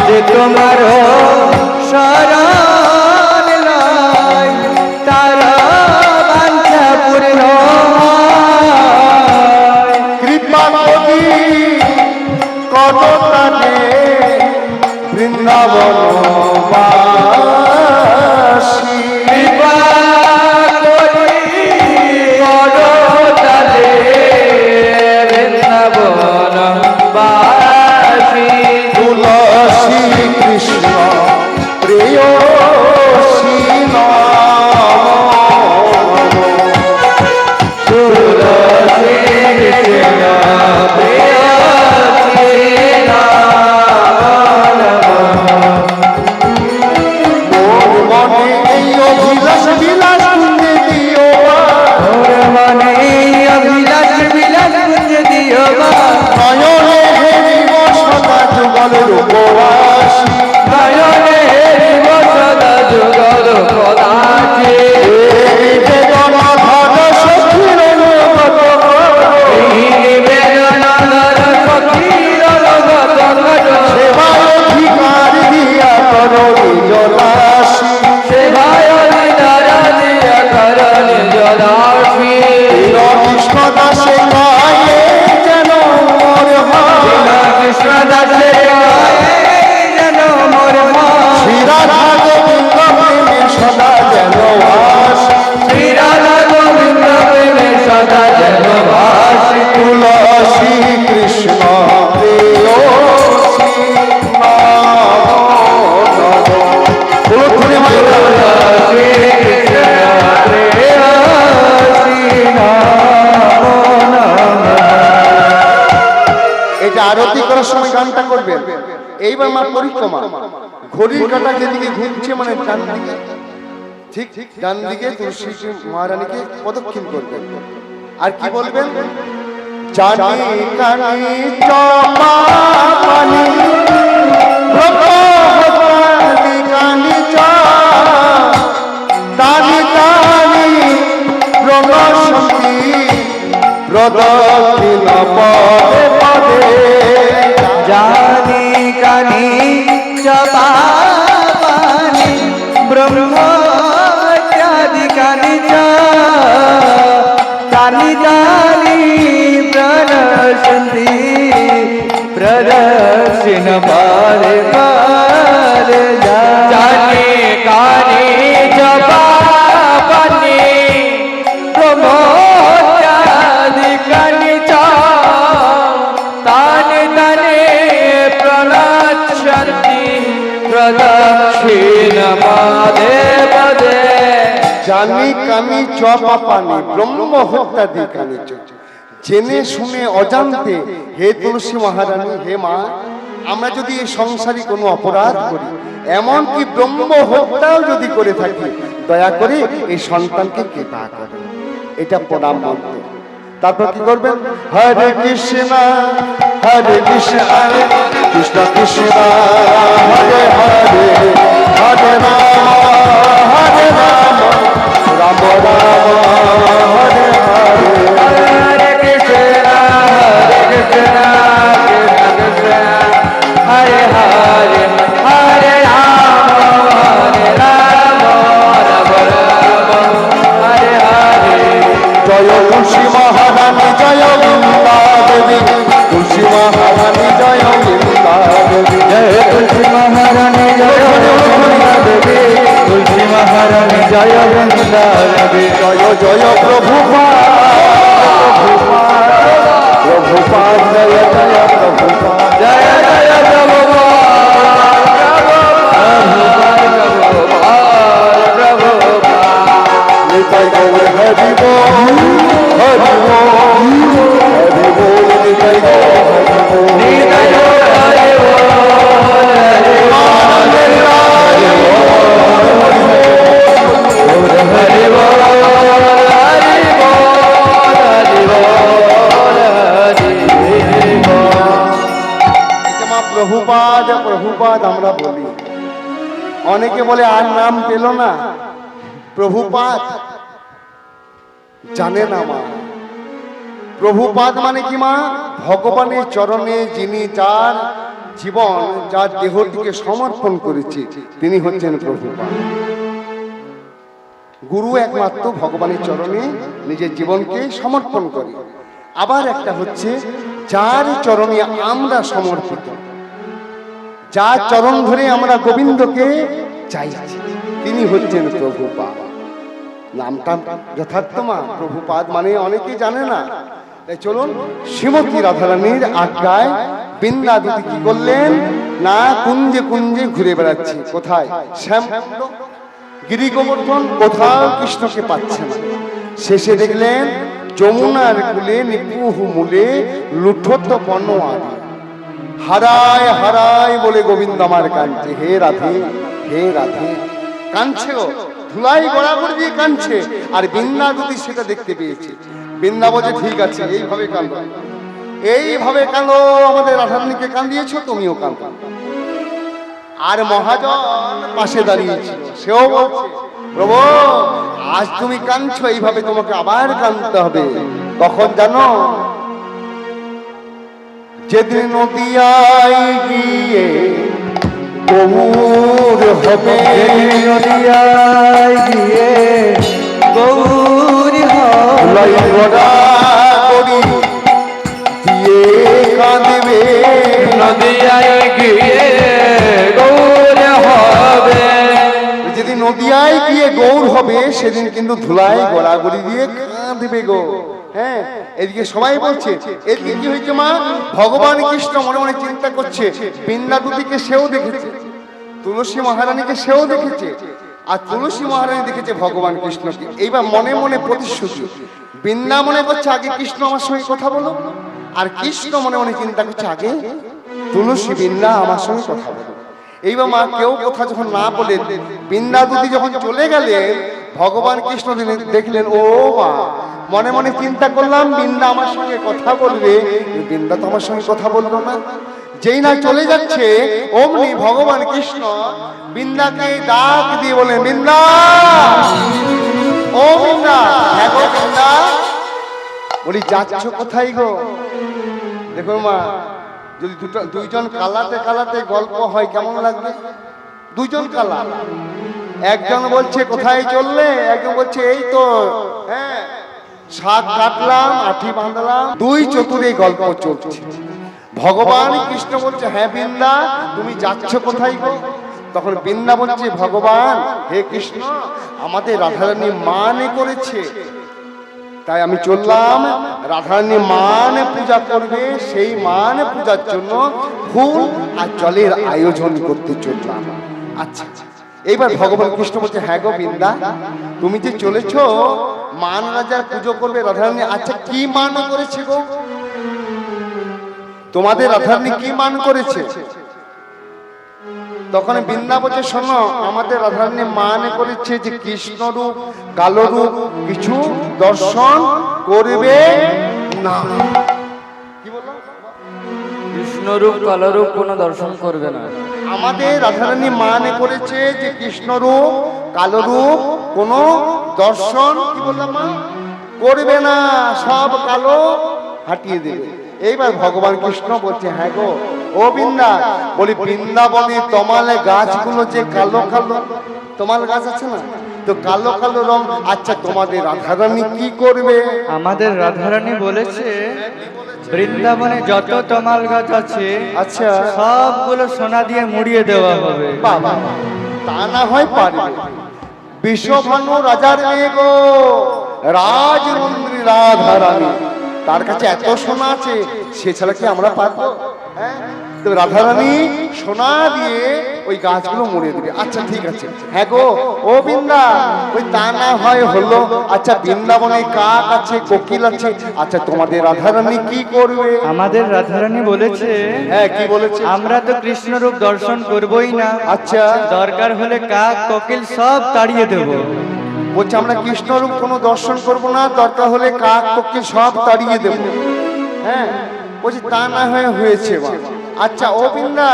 S2: যে তোমার শরণ লয় তার বাঞ্ছা পূর্ণ হয়।
S1: কৃপা করি করতানে বৃন্দাবন বাসী।
S2: কৃপা করি করতালে বৃন্দাবন বাসী।
S1: তুলসী কৃষ্ণ প্রেয়সী
S2: তুলসী কৃষ্ণ প্রেয়সী নাম
S1: মোর মনে এই অভিলাষ বিলাস কুঞ্জে দিও
S2: ওর মনে অভিলাষ বিলাস কুঞ্জ দিও মা।
S1: নয়নে হেরিব সদা যুগল রূপবাসী।
S2: নয়নে হেরিব সদা যুগল পদাসী।
S1: এই বেদনা ধর সখীর অনুগত কর।
S2: এই বেদনাধর সখীর অনুগত কর।
S1: সেবায় অধিকার দিয়া কর নিজ দাসী।
S2: সেবায় অধিকার দিয়া কর নিজ দাসী।
S1: কৃষ্ণ দাসে গায়ে যেন মোর হয়।
S2: কৃষ্ণ দাসের গায়ে যেন মোর মন।
S1: শ্রী রাধা গোবিন্দ প্রেমে সদা যেন আসি।
S2: শ্রী রাধা গোবিন্দ প্রেমে সদা যেন ভাসি।
S1: তুলসী কৃষ্ণ প্রেয়সী
S2: তুলসী কৃষ্ণ প্রেয়সী নাম
S1: এটা আরতি করার সময় গানটা করবেন। এইবার মা পরিক্রমা, ঘড়ির কাঁটা যেদিকে ঘুরছে মানে ডান দিকে, ঠিক ডান দিকে তুলসী মহারানীকে প্রদক্ষিণ করবেন। আর কি বলবেন? জানি কানি চপা পানি ব্রহ্মহত্যানি কানি তানি তানি প্রণশন্তি প্রদক্ষিণ পদে পদে
S2: জানি কানি জপানি ব্রহ্মত্যাদিকানি চ তানি তানি প্রণশন্তি প্রদক্ষিণ পদে পদে জানি কানি জপানি ব্রহ্মত্যাদিকানি চ তানি তানি প্রণশন্তি প্রদক্ষিণ পদে পদে
S1: জানি কানি চপানি ব্রহ্ম হত্যাদি কানি চ। জেনে শুনে অজান্তে হে তুলসী মহারানী, হে মা, আমরা যদি এই সংসারী কোনো অপরাধ করি, এমনকি ব্রহ্ম হত্যাও যদি করে থাকি, দয়া করে এই সন্তানকে কৃপা করে। এটা প্রণাম মন্ত্র। তারপর কি করবেন? হরে কৃষ্ণ হরে কৃষ্ণ কৃষ্ণ কৃষ্ণ হরে হরে হরে রাম হরে রাম রাম রাম হরে হরে।
S2: হরে কৃষ্ণ কৃষ্ণ কৃষ্ণ হরে হরে হরে রাম রাম রাম হরে হরে।
S1: জয় তুলসী মহারানী জয় বৃন্দা দেবী, তুলসী মহারানী জয় বৃন্দা দেবী,
S2: জয় তুলসী মহারানী জয় বৃন্দা দেবী, তুলসী মহারানী জয় বৃন্দা দেবী।
S1: জয় জয় প্রভুপাদ প্রভুপাদ জয় জয় প্রভুপাদ।
S2: জয় জয়
S1: নিতাই গৌর হরি বল হরি বল হরি বল নিতাই গৌর হরি বল। আনন্দের রায় প্রভুপাদ প্রভুপাদ আমরা বলি। অনেকে বলে আর নাম পেল না, প্রভুপাদ জানে না মা। প্রভুপাদ মানে কি মা? ভগবানের চরণে যিনি যার জীবন, যার দেহটিকে সমর্পণ করেছে, তিনি হচ্ছেন প্রভুপাদ। গুরু একমাত্র ভগবানের চরণে নিজের জীবনকে সমর্পণ করে। আবার একটা হচ্ছে যার চরণে আমরা সমর্পিত, যার চরণ ধরে আমরা গোবিন্দকে চাইছি, তিনি হচ্ছেন প্রভুপাদ। নামটা যথার্থ মা, প্রভুপাদ মানে অনেকেই জানে না। তাই চলুন, শ্রীমতী রাধারানীর আজ্ঞায় বৃন্দাবতী কি করলেন না, কুঞ্জে কুঞ্জে ঘুরে বেড়াচ্ছে। কোথায়? শ্যামকুণ্ড, গিরি গোবর্ধন, কোথাও কৃষ্ণকে পাচ্ছে না। শেষে দেখলেন যমুনার কূলে নিপুহ মূলে লুঠত বনওয়ারি। হারায় হারায় বলে গোবিন্দ আমার কাঁদছে, হে রাধে হে রাধে। কাঁদছে গো, ধুলাই গড়াগড়ি দিয়ে কাঁদছে। আর বৃন্দাবতী সেটা দেখতে পেয়েছে। বৃন্দা বলছে, ঠিক আছে, এইভাবে কাঁদো, এইভাবে কাঁদো, আমাদের রাধারানীকে কাঁদিয়েছো, তুমিও কাঁদো। আর মহাজন পাশে দাঁড়িয়েছিল, সেও বলছে, প্রভু আজ তুমি কাঁদছো, এইভাবে তোমাকে আবার কাঁদতে হবে। কখন জানো? যেদিন নদিয়ায় গিয়ে গৌর হবে,
S2: নদিয়ায় গিয়ে গৌর
S1: লাই গড়া করি দিয়ে কাঁদবে।
S2: নদিয়ায় গিয়ে গৌর হবে।
S1: যেদিন নদিয়ায় গিয়ে গৌর হবে, সেদিন কিন্তু ধুলাই গড়াগড়ি দিয়ে কাঁদবে গো। হ্যাঁ, এদিকে সবাই বলছে, এদিকে কি হয়েছে মা? ভগবান কৃষ্ণ মনে মনে চিন্তা করছে, বৃন্দাবতীকে সেও দেখেছে, তুলসী মহারানীকে সেও দেখেছে, আর তুলসী মহারানী দেখেছে ভগবান কৃষ্ণকে। এইবার মনে মনে প্রতিশ্রুতি, বৃন্দা মনে করছে আগে কৃষ্ণ আমার সঙ্গে কথা বলো, আর কৃষ্ণ মনে মনে চিন্তা করছে আগে তুলসী বৃন্দা আমার সঙ্গে কথা বলো। এইবার মা কেউ কথা যখন না বলে, বৃন্দাবতী যখন চলে গেলেন, ভগবান কৃষ্ণ দেখলেন, ও মা, মনে মনে চিন্তা করলাম বৃন্দা আমার সঙ্গে কথা বলবে, বৃন্দা তো আমার সঙ্গে কথা বললো না। যেই না চলে যাচ্ছে অমনি ভগবান কৃষ্ণ বৃন্দাকে ডাক দিয়ে বলে, বৃন্দা, ও বৃন্দা, হ্যাঁ গো বৃন্দা। বলি যাচ্ছ কোথায় গো? দেখো মা, যদি দুইজন কালাতে কালাতে গল্প হয় কেমন লাগবে? দুইজন কালা, একজন বলছে কোথায় চললে, একজন বলছে এই তো হ্যাঁ শাক কাটলাম, আঠি বাঁধলাম, দুই চতুরে গল্প চলছে। ভগবান কৃষ্ণ বলছে, হ্যাঁ বৃন্দা, তুমি যাচ্ছ কোথায় গো? তখন বৃন্দা বলছে, ভগবান হে কৃষ্ণ, আমাদের রাধারানী মানে করেছে, তাই আমি চললাম রাধারানী মান পূজা করবে, সেই মান পূজার জন্য ফুল আর জলের আয়োজন করতে চললাম। আচ্ছা, এইবার ভগবান কৃষ্ণ বলছে, হ্যাঁ গো বৃন্দা, তুমি যে চলেছ মান রাজার পুজো করবে রাধারানী, আচ্ছা কি মান করেছে গো? তোমাদের রাধারানী কি মান করেছে? তখন বৃন্দা বলছে, শোনো, আমাদের রাধারানী মান করেছে যে কৃষ্ণ রূপ কালো রূপ কিছু দর্শন করবে না। কি বললো?
S2: কৃষ্ণরূপ কালরূপ কোনো দর্শন করবে না।
S1: আমাদের রাধারানী মান করেছে যে কৃষ্ণ রূপ কালো রূপ কোনো দর্শন, কি বললাম মা, করবে না, সব কালো হাটিয়ে দেবে। এইবার ভগবান কৃষ্ণ বলছে, হ্যাঁ গো ও বৃন্দা, বলি বৃন্দাবনে তমালে গাছগুলো যে কালো কালো, তমাল গাছ আছে না, তো কালো কালো রং, আচ্ছা তোমাদের রাধারানী কি করবে?
S2: আমাদের রাধারানী বলেছে বৃন্দাবনে যত তমাল গাছ আছে,
S1: আচ্ছা,
S2: সবগুলো সোনা দিয়ে মুড়িয়ে দেওয়া হবে।
S1: বাবা, তা না হয় পারবে। বিশ্বভানু রাজার মেয়ে গো, রাজমন্ত্রী রাধারানী, তার কাছে এত সোনা আছে, সে ছাড়া কি আমরা পারবো? হ্যাঁ, তো রাধারানী সোনা দিয়ে ওই গাছগুলো মুড়িয়ে দেবে। আচ্ছা ঠিক আছে, হ্যাঁ গো ও বৃন্দা, ওই তা না হয় হলো। আচ্ছা বৃন্দাবনে কাক আছে, কোকিল আছে, আচ্ছা তোমাদের রাধারানী কি করবে?
S2: আমাদের রাধারানী বলেছে,
S1: হ্যাঁ কি বলেছে?
S2: আমরা তো কৃষ্ণরূপ দর্শন করবই না,
S1: আচ্ছা,
S2: দরকার হলে কাক কোকিল সব তাড়িয়ে দেব।
S1: বলছে আমরা কৃষ্ণরূপ কোনো দর্শন করব না, দরকার হলে কাক কোকিল সব তাড়িয়ে দেব। হ্যাঁ, বলছি তা না হয়েছে মা। আচ্ছা ও বৃন্দা,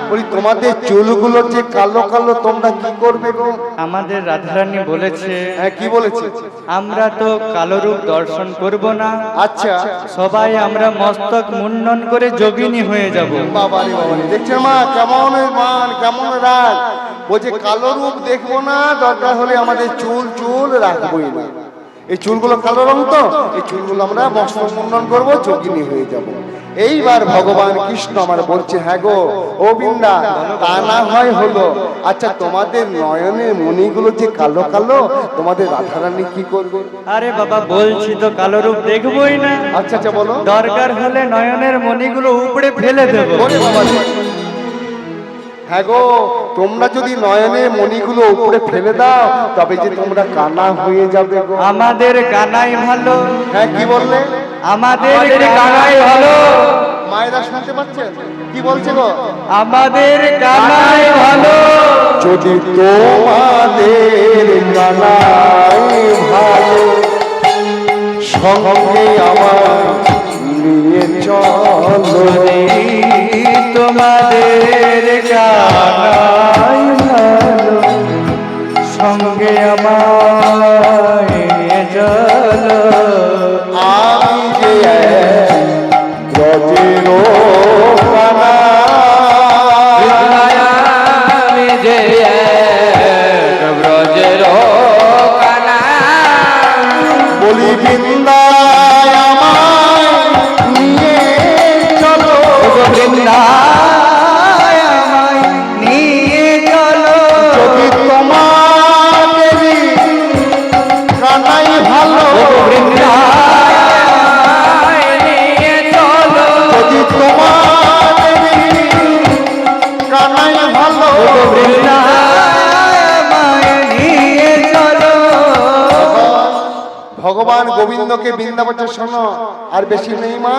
S1: বলি তোমাদের চুলগুলো যে কালো কালো, তোমরা কি করবে গো?
S2: আমাদের রাধারানী বলেছে,
S1: হ্যাঁ কি বলেছে?
S2: আমরা তো কালরূপ দর্শন করব না,
S1: আচ্ছা,
S2: সবাই আমরা মস্তক মুন্ডন করে যোগিনী হয়ে যাব।
S1: বাবারে বাবারে, দেখছেন মা কেমন মান কেমন রাগ। বলছে কালো রূপ দেখবো না, দরকার হলে আমাদের চুল চুল রাখবোই না। এই চুলগুলো কালো রং, তো এই চুলগুলো আমরা মস্তক মুন্ডন করবো, যোগিনী হয়ে যাব। এইবার ভগবান কৃষ্ণ আমার বলছে, হ্যাঁ গো ও বৃন্দা, তা না হয় হলো। আচ্ছা তোমাদের নয়নের মণিগুলো যে কালো কালো, তোমাদের রাধারানী কি করবে?
S2: আরে বাবা, বলছি তো কালরূপ দেখবই না।
S1: আচ্ছা আচ্ছা বলো।
S2: দরকার হলে নয়নের মণিগুলো উপড়ে ফেলে দেব।
S1: ওরে বাবা রে। হ্যাঁ গো, তোমরা যদি নয়নের মণিগুলো উপরে ফেলে দাও, তবে যে তোমরা কানা হয়ে যাবে গো।
S2: আমাদের কানাই ভালো।
S1: হ্যাঁ কি বললে?
S2: আমাদের কানাই ভালো।
S1: মায়েরা শুনতে পাচ্ছেন কি বলছে গো?
S2: আমাদের কানাই ভালো।
S1: যদি তোমাদের কানাই ভালো, সঙ্গে আমার নিয়ে চলো।
S2: তোমাদের কানাই ভালো, সঙ্গে আমায় চলো।
S1: আমি যে ব্রজের কানা,
S2: আমি যে ব্রজের কানা,
S1: বলি বৃন্দায় আমায় নিয়ে চলো।
S2: বৃন্দায় আমায় নিয়ে চলো।
S1: যদি তোমাদেরই কানাই ভালো,
S2: বৃন্দায় নিয়ে চলো।
S1: যদি তোমাদেরই কানাই ভালো,
S2: বৃন্দায় আমায় নিয়ে চলো।
S1: ভগবান গোবিন্দকে বৃন্দা বলছে, শোনো আর বেশি নেই মা,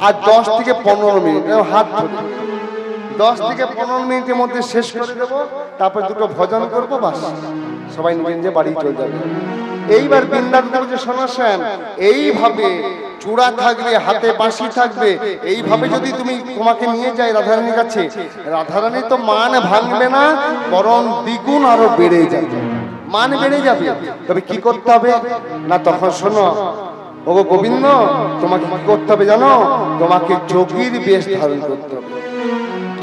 S1: আর 10 থেকে 15 মিনিট হাত ধরে 10 থেকে 15 মিনিটের মধ্যে শেষ করে দেবো, তারপর দুটো ভজন করবো, বাস সবাই নিজে নিজে বাড়ি চলে যাবে। এইবার বৃন্দাবন বলছে, শোনো সেন, এইভাবে চূড়া থাকবে, হাতে বাঁশি থাকবে, এইভাবে যদি তুমি তোমাকে নিয়ে যাই রাধারানীর কাছে, রাধারানী তো মান ভাঙবে না, বরং দ্বিগুণ আরো বেড়ে যাবে, মান বেড়ে যাবে। তবে কি করতে হবে না, তখন শোনো ওগো গোবিন্দ, তোমাকে কি করতে হবে জানো? তোমাকে যোগীর বেশ ধারণ করতে হবে।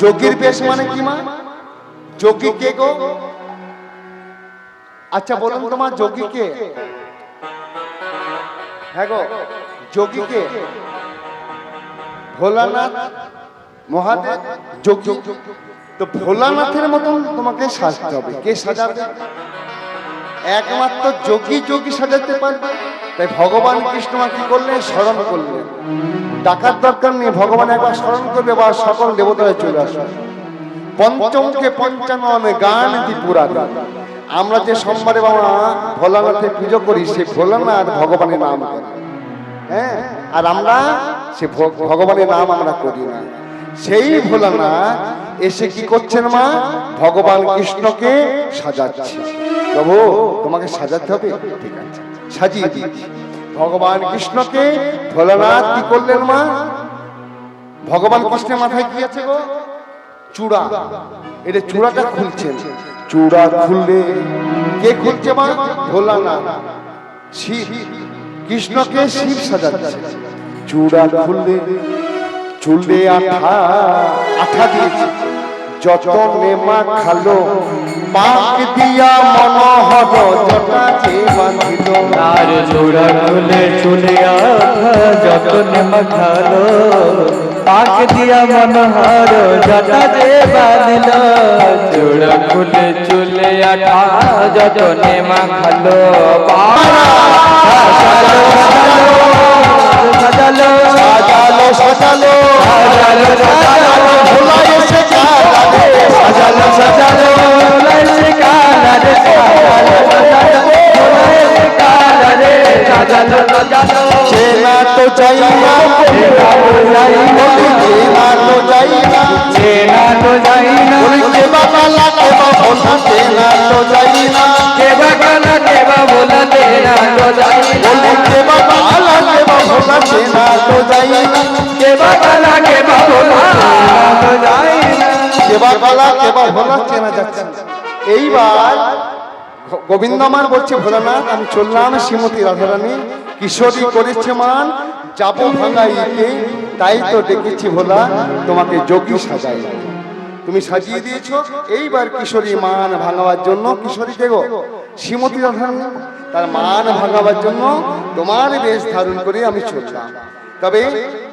S1: যোগীর বেশ মানে কি মা? যোগী কে গো? আচ্ছা বলুন তোমার যোগী কে? হ্যাঁ গো, যোগী কে? ভোলানাথ মহাদেব যোগী। তো ভোলানাথের মতন তোমাকে সাজতে হবে। কে সাজাবে? একমাত্র যোগী যোগী সাজাতে পারবে। তাই ভগবান কৃষ্ণ কি করলেন? স্মরণ করলেন। ডাকার দরকার নেই, ভগবান একবার স্মরণ করবে বা সকল দেবতারা চলে আসবে। পঞ্চমুখে পঞ্চানন গান ত্রিপুরা। আমরা যে সোমবারে বাবা ভোলানাথের পুজো করি, সে ভোলানাথ ভগবানের নাম করি, হ্যাঁ, আর আমরা সে ভগবানের নাম আমরা করি না। সেই ভোলানাথ এসে কি করছেন মা? ভগবান কৃষ্ণকে সাজাচ্ছে। প্রভু তোমাকে সাজাতে হবে, ঠিক আছে সাজিয়ে দিচ্ছি। ভগবান কৃষ্ণকে ভোলানাথ কি করলেন মা? ভগবান কৃষ্ণের মাথায় কি আছে গো? চূড়া। এটা চূড়াটা খুলছেন। চূড়া খুললে কে খুলছে মা? ভোলানাথ। শিব, কৃষ্ণকে শিব সাজাচ্ছে। চূড়া খুললে চুলে আঠা, আঠা দিয়েছে, যতনে মা খালো, পাক দিয়া মনোহর জটা যে বাঁধিল।
S2: আর চূড়া খুলে চুলে আঠা যতনে মাখালো, পাক দিয়া মনোহর জটা যে বাঁধিল। চূড়া খুলে চুলে আঠা যতনে মাখালো, সাজালো
S1: সাজালো সাজালো সাজালো ভোলা এসে কালা রে,
S2: সাজালো সাজালো লাইছে কালা রে, সাজালো সাজালো
S1: চেনা তো যাই না, চেনা তো যাই না,
S2: চেনা তো যাই না,
S1: কে বাবা লাগে ভোলা, চেনা তো যাই না,
S2: কে বাগানা কে বাবুলা চেনা তো যাই না,
S1: কে বাবা লাগে ভোলা, চেনা তো যাই না,
S2: কে বাগানা কে বাবুলা চেনা তো যাই না।
S1: কে বাবা কে ভোলা চেনা যাচ্ছে। এইবার গোবিন্দ মান বলছে ভোলানাথ আমি চললাম শ্রীমতী রাধারানী, কিশোরী করেছে মান, যাবো ভাঙাইতে, তাই তো ডেকেছি ভোলা তোমাকে যোগী সাজাই। তুমি সাজিয়ে দিয়েছো, এইবার কিশোরী মান ভাঙাবার জন্য, কিশোরী কে গো? শ্রীমতী রাধারানী। তার মান ভাঙাবার জন্য তোমার বেশ ধারণ করে আমি চললাম। তবে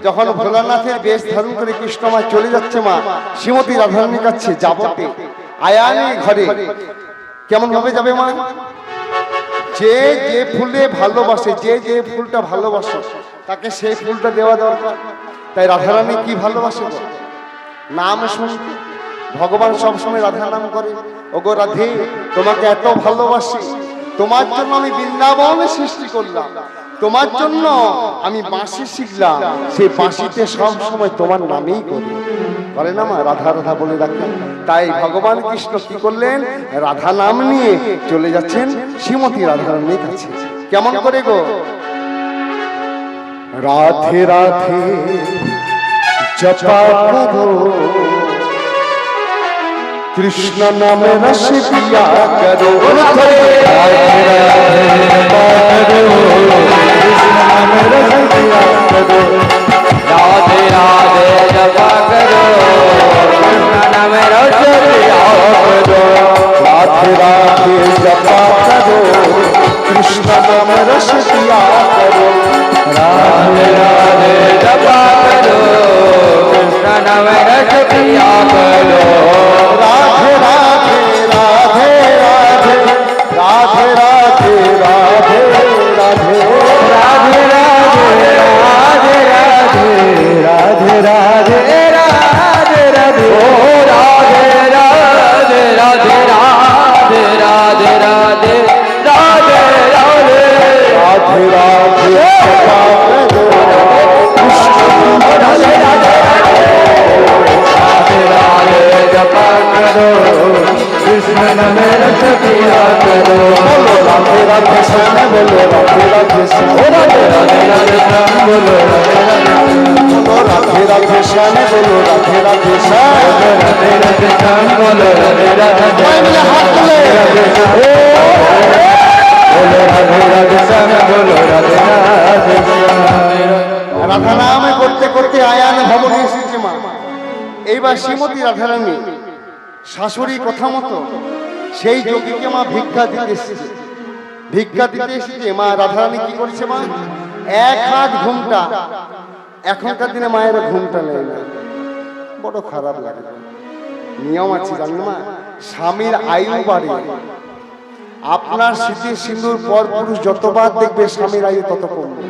S1: যখন ভোলানাথের বেশ ধারণ করে কৃষ্ণ মা চলে যাচ্ছে মা শ্রীমতী রাধারানীর কাছে, যাবতে আয়ানি ঘরে কেমন ভাবে যাবে মা? যে যে ফুলে ভালোবাসে, যে যে ফুলটা ভালোবাসে তাকে সেই ফুলটা দেওয়া দরকার। তাই রাধারানী কি ভালোবাসে? নাম শুনতে। ভগবান সবসময় রাধা নাম করে। ওগো রাধে তোমাকে এত ভালোবাসি, তোমার জন্য আমি বৃন্দাবন সৃষ্টি করলাম, তোমার জন্য আমি বাঁশি শিখলাম, সেই বাঁশিতে সব সময় তোমার নামেই করি, করে না মা? রাধা রাধা বলে রাখেন। তাই ভগবান কৃষ্ণ কি করলেন? রাধা নাম নিয়ে চলে যাচ্ছেন শ্রীমতী রাধারানীর কাছে। কেমন করে গো? রাধে রাধে জপা করো, কৃষ্ণ নামে রস পিয়া করো, রাধে রাধে জপা করো, কৃষ্ণ নামে রস পিয়া করো,
S2: राधे राधे जपा करो, कृष्ण नाम रस पिया करो।
S1: राधे राधे जपा करो, कृष्ण नाम रस पिया करो,
S2: राधे राधे जपा करो, कृष्ण नाम रस पिया करो।
S1: राधे राधे राधे राधे राधे राधे राधे राधे
S2: राधे राधे राधे राधे
S1: শ্যাম বলো রাধে রাধে শ্যাম,
S2: রাধে রাধে শ্যাম বলো রাধে রাধে
S1: সবাই মিলে হাত তুলে
S2: বলো রাধে রাধে শ্যাম বলো রাধে রাধে শ্যাম।
S1: রাধা নাম করতে করতে আয়ান ভবনে এসেছে মা। এইবার শ্রীমতী রাধারানী শাশুড়ি কথা মতো সেই যোগীকে মা ভিক্ষা দিতে এসেছে। ভিক্ষা দিতে এসেছে মা রাধারানী কি করেছে মা, এক হাত ঘুমটা, এখনকার দিনে মায়েরা ঘুমটা নেয় না, বড় খারাপ লাগে। নিয়ম আছে জানেন মা, স্বামীর আয়ু বাড়ে। আপনার স্মৃতি সিন্ধুর পর পুরুষ যতবার দেখবে স্বামীর আয়ু তত কমবে,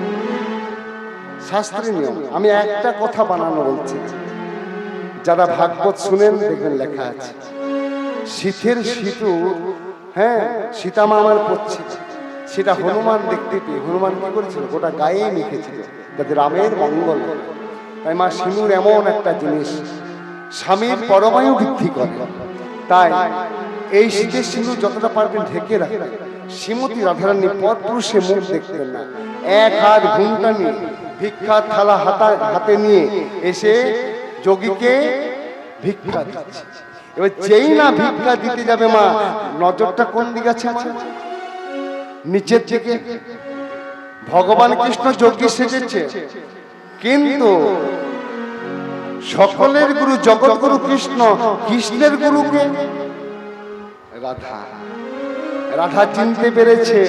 S1: শাস্ত্রীয় নিয়ম। আমি একটা কথা বানানো বলছি, যারা ভাগবত শুনেন দেখবেন লেখা আছে শীতের সিঁথু, হ্যাঁ সীতামা আমার পড়ছে, সেটা হনুমান দেখতে পেয়ে হনুমান কি করেছিল, গোটা গায়ে মেখেছিল যাতে রামের মঙ্গল হয়। তাই মা সিঁদুর এমন একটা জিনিস স্বামীর পরমায়ু বৃদ্ধি করে। তাই এই শীতের সিঁদুর যতটা পারবেন ঢেকে রাখবেন। শ্রীমতী রাধারানী পর পুরুষে মুখ দেখতেন না, এক হাত ঘুমটা নিয়ে ভিক্ষার থালা হাতে নিয়ে এসে যোগীকে ভিক্ষা দিচ্ছে। এবার যেই না ভিক্ষা দিতে যাবে মা, নজরটা কোন দিকে আছে মা, নিচের দিকে। ভগবান কৃষ্ণ যোগী সেজেছে, কিন্তু সকলের গুরু জগৎ গুরু কৃষ্ণ, কৃষ্ণের গুরুকে রাধা। রাধা চিনতে পেরেছে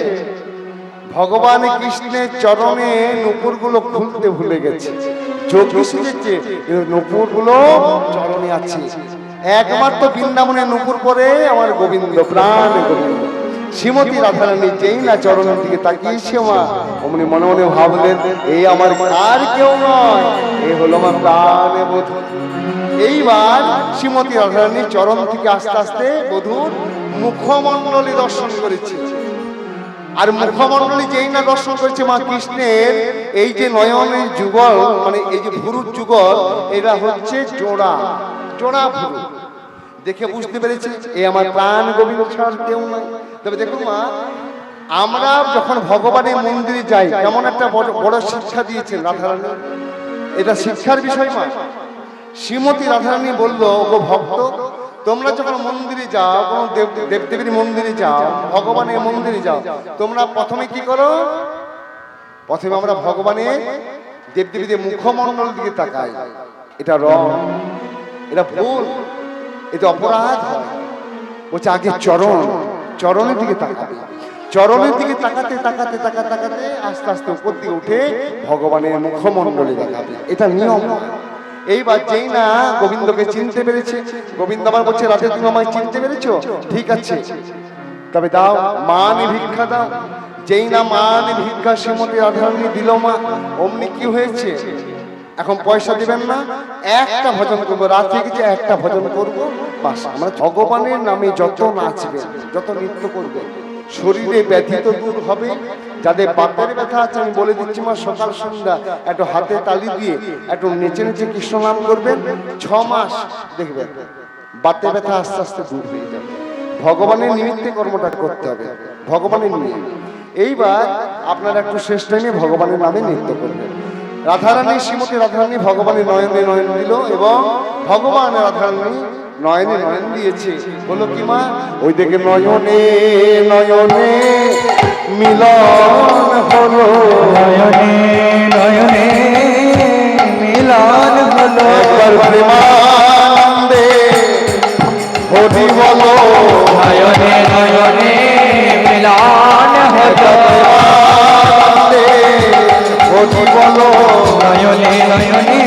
S1: ভগবান কৃষ্ণের চরণে নূপুরগুলো খুলতে ভুলে গেছে। যোগী সেজেছে, নূপুরগুলো চরণে আছে। একমাত্র বৃন্দাবনে নূপুর পরে আমার গোবিন্দ, প্রাণ গোবিন্দ। শ্রীমতী রাধারানী যেই না চরণের দিকে তাকিয়েছে মা, অমনি মনে মনে ভাবলেন এই আমার আর কেউ নয়, এ হলো আমার প্রাণে বধূ। এইবার শ্রীমতী রাধারানী চরণ থেকে আস্তে আস্তে বধূর মুখমণ্ডলী দর্শন করেছে। আর মুখমণ্ডলী যেই না দর্শন করেছে মা, কৃষ্ণের এই যে নয়নের যুগল, মানে এই যে ভুরুর যুগল, এটা হচ্ছে জোড়া জোড়া ভুরু। দেখে বুঝতে পেরেছে এই আমার প্রাণ গোবিন্দ ছাড়া কেউ নাই। তবে দেখুন মা, আমরা যখন ভগবানের মন্দিরে যাই, কেমন একটা বড় শিক্ষা দিয়েছেন রাধারানী, এটা শিক্ষার বিষয় মা। শ্রীমতী রাধারানী বলল, ও ভক্ত, তোমরা যখন মন্দিরে যাও, কোন দেবদেবীর মন্দিরে যাও, ভগবানের মন্দিরে যাও, তোমরা প্রথমে কি করো, প্রথমে আমরা ভগবানের দেবদেবীদের মুখমণ্ডল দিকে তাকাই। এটা রং, এটা ভুল, এটা অপরাধ হয়। বলছে আগে চরণের দিকে তাকাবে। চরণের দিকে তাকাতে তাকাতে তাকাতে তাকাতে আস্তে আস্তে উপর দিকে উঠে ভগবানের মুখমণ্ডলে দেখাবে, এটা নিয়ম। এইবার যেই না গোবিন্দকে চিনতে পেরেছে, গোবিন্দ আমার বলছে রাধে তুমি আমায় চিনতে পেরেছো, ঠিক আছে তবে দাও, মান ভিক্ষা দাও। যেই না মান ভিক্ষা শ্রীমতী রাধারানী দিল মা, অমনি কি হয়েছে, এখন পয়সা দিবেন না, একটা ভজন করবো, রাত্রে কিছু একটা ভজন করবো, বাস। আমরা ভগবানের নামে যত নাচবেন, যত নৃত্য করবেন, শরীরে ব্যাধি তো দূর হবে। যাদের বাতের ব্যথা আছে আমি বলে দিচ্ছি মা, সকাল সন্ধ্যা একটু হাতে তালি দিয়ে একটু নেচে নেচে কৃষ্ণ নাম করবেন, 6 মাস দেখবেন বাতের ব্যথা আস্তে আস্তে দূর হয়ে যাবে। ভগবানের নিমিত্তে কর্মটা করতে হবে, ভগবানের নিয়ে। এইবার আপনারা একটু শেষ টাইমে ভগবানের নামে নৃত্য করবেন। রাধারানী, শ্রীমতী রাধারানী ভগবানের নয়নে নয়ন দিল, এবং ভগবান রাধারানী নয়নে নয়ন দিয়েছে। বলো কি মা, ওই দেখে নয়নে নয়নে মিলন হলো,
S2: নয়নে নয়নে মিলন হলো,
S1: একবার প্রেমানন্দে হরি বলো,
S2: নয়নে নয়নে মিলন হলো,
S1: প্রেমানন্দে হরি বলো,
S2: নয়নে নয়নে